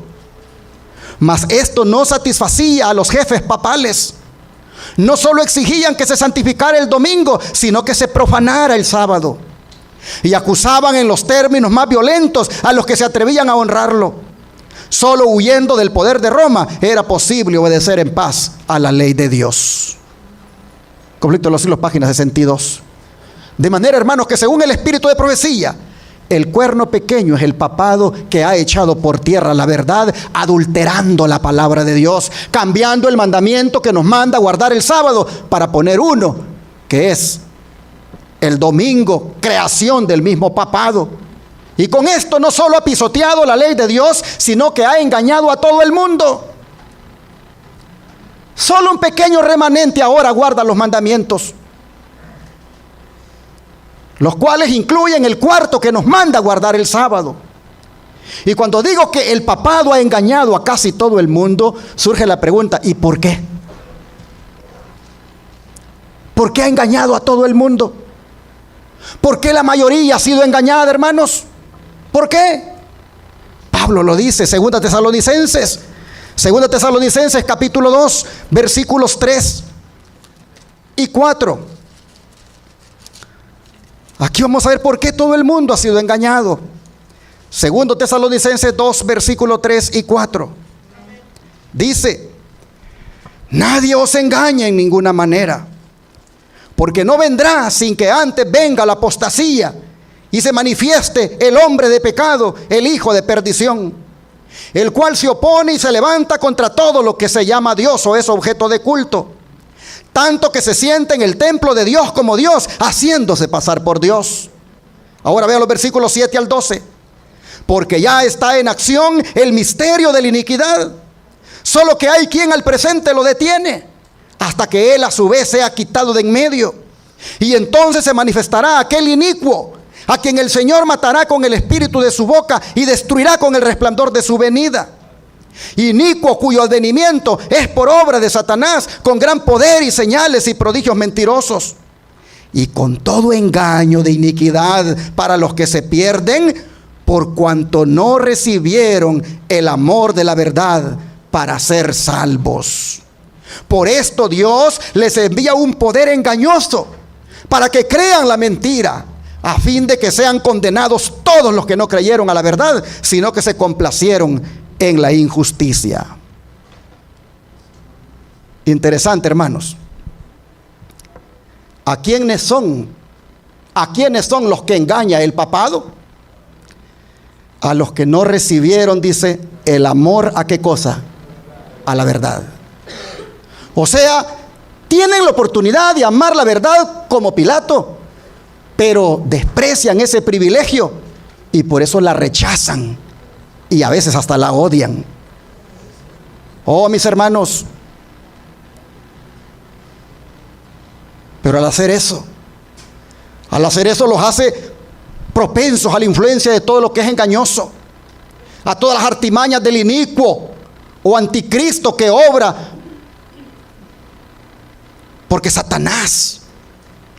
Mas esto no satisfacía a los jefes papales. No solo exigían que se santificara el domingo, sino que se profanara el sábado. Y acusaban en los términos más violentos a los que se atrevían a honrarlo. Solo huyendo del poder de Roma era posible obedecer en paz a la ley de Dios. Conflicto de los siglos, página 62. De manera, hermanos, que según el espíritu de profecía, el cuerno pequeño es el papado que ha echado por tierra la verdad, adulterando la palabra de Dios, cambiando el mandamiento que nos manda guardar el sábado para poner uno, que es el domingo, creación del mismo papado. Y con esto no solo ha pisoteado la ley de Dios, sino que ha engañado a todo el mundo. Solo un pequeño remanente ahora guarda los mandamientos, los cuales incluyen el cuarto que nos manda guardar el sábado. Y cuando digo que el papado ha engañado a casi todo el mundo, surge la pregunta, ¿y por qué? ¿Por qué ha engañado a todo el mundo? ¿Por qué la mayoría ha sido engañada, hermanos? ¿Por qué? Pablo lo dice, 2 Tesalonicenses capítulo 2, versículos 3 y 4. Aquí vamos a ver por qué todo el mundo ha sido engañado. 2 Tesalonicenses 2, versículos 3 y 4. Dice: nadie os engañe en ninguna manera, porque no vendrá sin que antes venga la apostasía y se manifieste el hombre de pecado, el hijo de perdición, el cual se opone y se levanta contra todo lo que se llama Dios o es objeto de culto, tanto que se siente en el templo de Dios como Dios, haciéndose pasar por Dios. Ahora vean los versículos 7 al 12. Porque ya está en acción el misterio de la iniquidad, solo que hay quien al presente lo detiene, hasta que él a su vez sea quitado de en medio. Y entonces se manifestará aquel inicuo, a quien el Señor matará con el espíritu de su boca y destruirá con el resplandor de su venida. Inicuo cuyo advenimiento es por obra de Satanás, con gran poder y señales y prodigios mentirosos, y con todo engaño de iniquidad para los que se pierden, por cuanto no recibieron el amor de la verdad para ser salvos. Por esto Dios les envía un poder engañoso, para que crean la mentira, a fin de que sean condenados todos los que no creyeron a la verdad, sino que se complacieron en la injusticia. Interesante, hermanos. ¿A quiénes son los que engaña el papado? A los que no recibieron, dice, el amor ¿a qué cosa? A la verdad. O sea, tienen la oportunidad de amar la verdad como Pilato, pero desprecian ese privilegio y por eso la rechazan y a veces hasta la odian. Oh, mis hermanos, pero al hacer eso los hace propensos a la influencia de todo lo que es engañoso, a todas las artimañas del inicuo o anticristo que obra, porque Satanás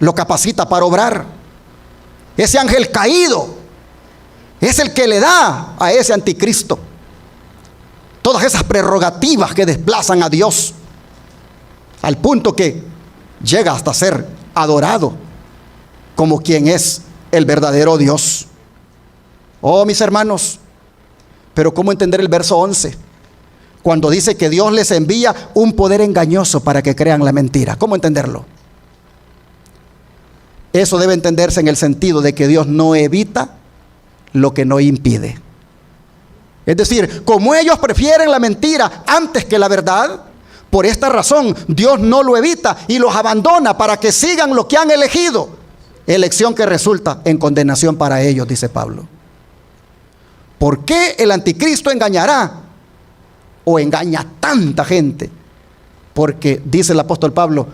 lo capacita para obrar. Ese ángel caído es el que le da a ese anticristo todas esas prerrogativas que desplazan a Dios, al punto que llega hasta ser adorado como quien es el verdadero Dios. Oh, mis hermanos, pero ¿cómo entender el verso 11? Cuando dice que Dios les envía un poder engañoso para que crean la mentira. ¿Cómo entenderlo? Eso debe entenderse en el sentido de que Dios no evita lo que no impide. Es decir, como ellos prefieren la mentira antes que la verdad, por esta razón Dios no lo evita y los abandona para que sigan lo que han elegido, elección que resulta en condenación para ellos, dice Pablo. ¿Por qué el anticristo engañará o engaña a tanta gente? Porque, dice el apóstol Pablo,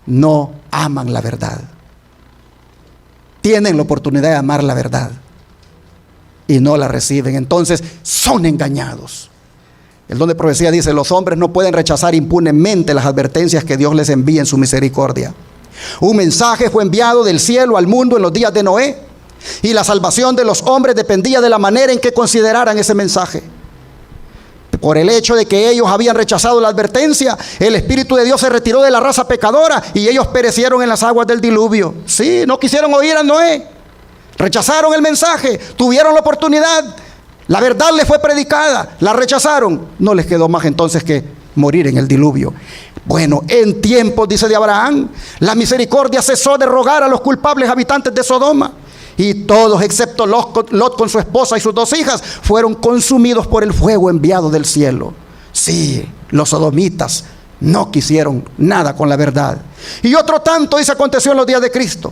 no aman la verdad. Tienen la oportunidad de amar la verdad y no la reciben, entonces son engañados. El don de profecía dice: los hombres no pueden rechazar impunemente las advertencias que Dios les envía en su misericordia. Un mensaje fue enviado del cielo al mundo en los días de Noé, y la salvación de los hombres dependía de la manera en que consideraran ese mensaje. Por el hecho de que ellos habían rechazado la advertencia, el Espíritu de Dios se retiró de la raza pecadora y ellos perecieron en las aguas del diluvio. Sí, no quisieron oír a Noé, rechazaron el mensaje, tuvieron la oportunidad, la verdad les fue predicada, la rechazaron, no les quedó más entonces que morir en el diluvio. Bueno, en tiempos, dice, de Abraham, la misericordia cesó de rogar a los culpables habitantes de Sodoma, y todos excepto Lot con su esposa y sus 2 hijas fueron consumidos por el fuego enviado del cielo. Sí, los sodomitas no quisieron nada con la verdad. Y otro tanto, dice, aconteció en los días de Cristo.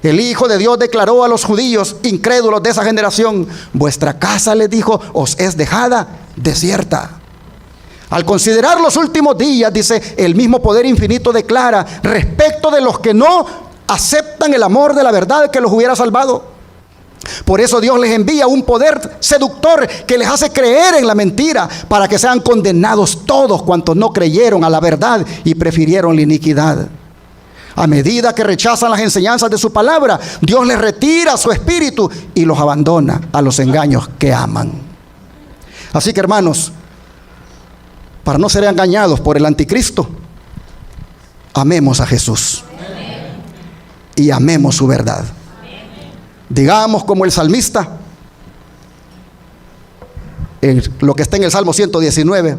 El Hijo de Dios declaró a los judíos incrédulos de esa generación: vuestra casa, les dijo, os es dejada desierta. Al considerar los últimos días, dice, el mismo poder infinito declara respecto de los que no aceptan el amor de la verdad que los hubiera salvado. Por eso Dios les envía un poder seductor que les hace creer en la mentira, para que sean condenados todos cuantos no creyeron a la verdad y prefirieron la iniquidad. A medida que rechazan las enseñanzas de su palabra, Dios les retira su espíritu y los abandona a los engaños que aman. Así que, hermanos, para no ser engañados por el anticristo, amemos a Jesús y amemos su verdad. Digamos como el salmista, lo que está en el Salmo 119,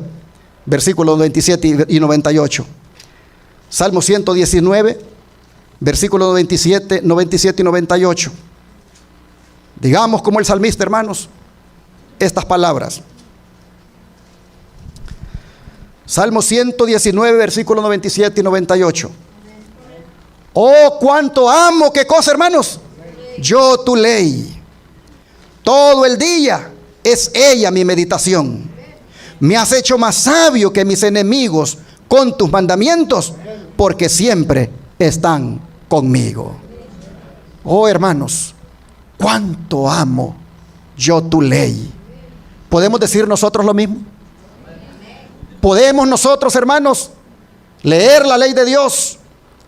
versículos 27 y 98. Salmo 119, versículos 97 y 98. Digamos como el salmista, hermanos, estas palabras. Salmo 119, versículos 97 y 98. Oh, cuánto amo, ¿qué cosa, hermanos? Yo tu ley. Todo el día es ella mi meditación. Me has hecho más sabio que mis enemigos con tus mandamientos, porque siempre están conmigo. Oh, hermanos, cuánto amo yo tu ley. ¿Podemos decir nosotros lo mismo? ¿Podemos nosotros, hermanos, leer la ley de Dios,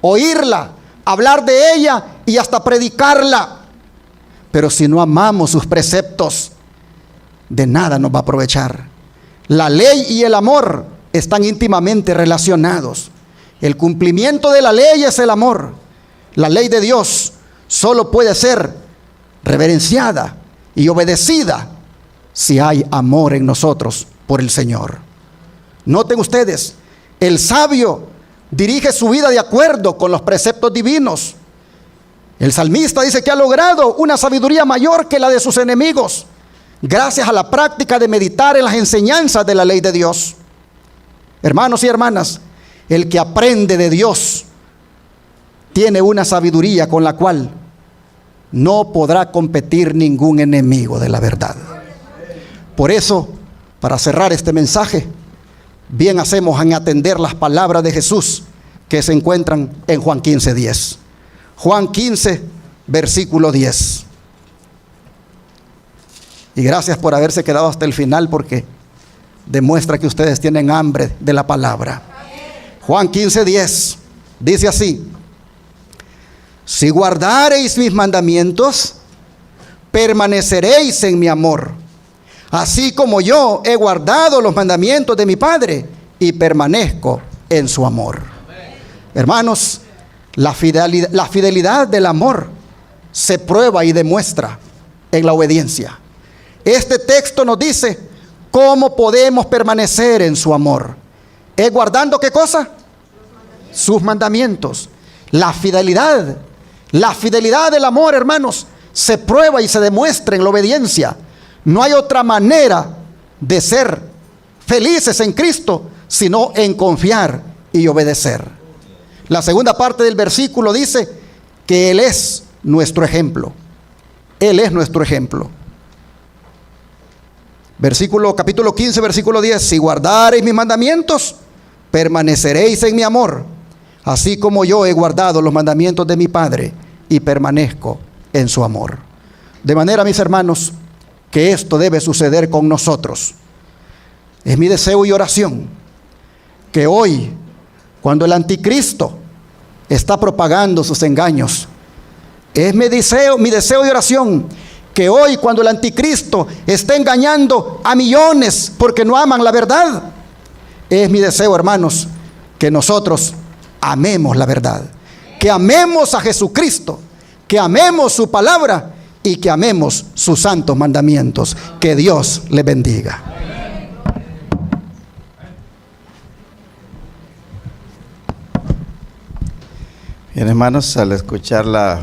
oírla, hablar de ella y hasta predicarla? Pero si no amamos sus preceptos, de nada nos va a aprovechar. La ley y el amor están íntimamente relacionados. El cumplimiento de la ley es el amor. La ley de Dios solo puede ser reverenciada y obedecida si hay amor en nosotros por el Señor. Noten ustedes, el sabio dirige su vida de acuerdo con los preceptos divinos. El salmista dice que ha logrado una sabiduría mayor que la de sus enemigos, gracias a la práctica de meditar en las enseñanzas de la ley de Dios. Hermanos y hermanas, el que aprende de Dios tiene una sabiduría con la cual no podrá competir ningún enemigo de la verdad. Por eso, para cerrar este mensaje, bien hacemos en atender las palabras de Jesús que se encuentran en Juan 15:10. Juan 15, versículo 10. Y gracias por haberse quedado hasta el final, porque demuestra que ustedes tienen hambre de la palabra. Juan 15:10 dice así: si guardareis mis mandamientos, permaneceréis en mi amor, así como yo he guardado los mandamientos de mi Padre y permanezco en su amor. Hermanos, la fidelidad del amor se prueba y demuestra en la obediencia. Este texto nos dice cómo podemos permanecer en su amor. ¿Es guardando qué cosa? Sus mandamientos. La fidelidad del amor, hermanos, se prueba y se demuestra en la obediencia. No hay otra manera de ser felices en Cristo sino en confiar y obedecer. La segunda parte del versículo dice que Él es nuestro ejemplo. Él es nuestro ejemplo. Capítulo 15, versículo 10. Si guardareis mis mandamientos, permaneceréis en mi amor, así como yo he guardado los mandamientos de mi Padre y permanezco en su amor. De manera, mis hermanos, que esto debe suceder con nosotros. Es mi deseo y oración que hoy, cuando el anticristo está propagando sus engaños, es mi deseo y oración que hoy, cuando el anticristo está engañando a millones porque no aman la verdad, es mi deseo, hermanos, que nosotros amemos la verdad, que amemos a Jesucristo, que amemos su palabra y que amemos sus santos mandamientos. Que Dios les bendiga. Bien, hermanos, al escuchar las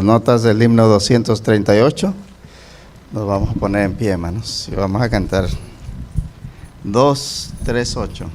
notas del himno 238, nos vamos a poner en pie, hermanos, y vamos a cantar 238.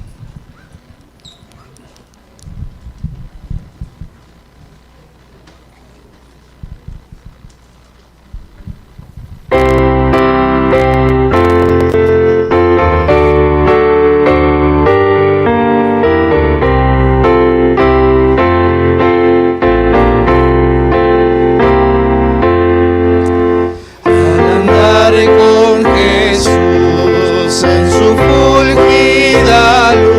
Con Jesús en su fulgida luz.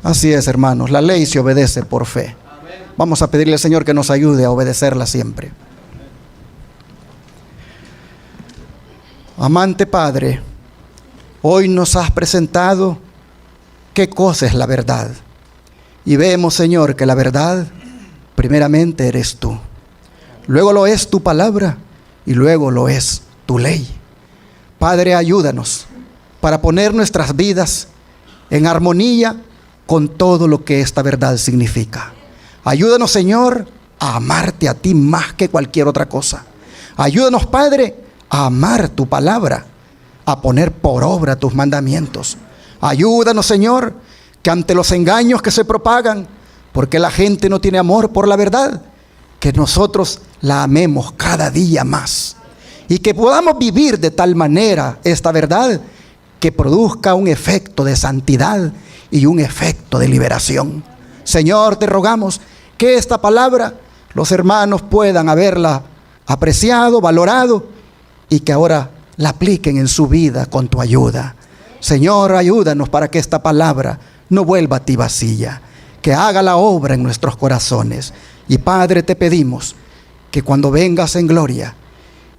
Así es, hermanos, la ley se obedece por fe. Vamos a pedirle al Señor que nos ayude a obedecerla siempre. Amante Padre, hoy nos has presentado qué cosa es la verdad. Y vemos, Señor, que la verdad primeramente eres tú. Luego lo es tu palabra y luego lo es tu ley. Padre, ayúdanos para poner nuestras vidas en armonía con todo lo que esta verdad significa. Ayúdanos, Señor, a amarte a ti más que cualquier otra cosa. Ayúdanos, Padre, a amar tu palabra, a poner por obra tus mandamientos. Ayúdanos, Señor, que ante los engaños que se propagan, porque la gente no tiene amor por la verdad, que nosotros la amemos cada día más. Y que podamos vivir de tal manera esta verdad que produzca un efecto de santidad y un efecto de liberación. Señor, te rogamos que esta palabra los hermanos puedan haberla apreciado, valorado y que ahora la apliquen en su vida con tu ayuda. Señor, ayúdanos para que esta palabra no vuelva a ti vacía, que haga la obra en nuestros corazones. Y Padre, te pedimos que cuando vengas en gloria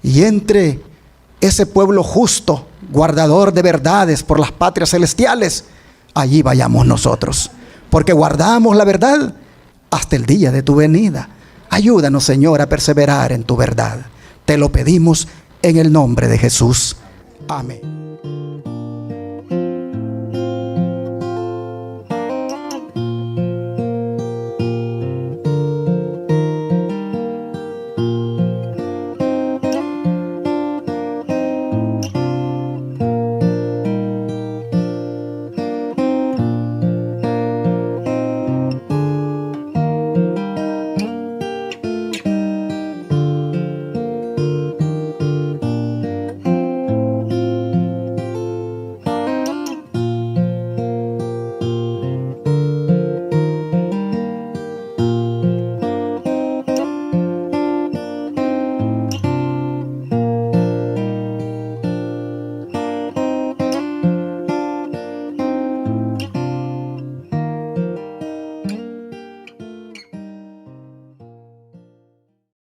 y entre ese pueblo justo, guardador de verdades por las patrias celestiales, allí vayamos nosotros, porque guardamos la verdad hasta el día de tu venida. Ayúdanos, Señor, a perseverar en tu verdad. Te lo pedimos en el nombre de Jesús. Amén.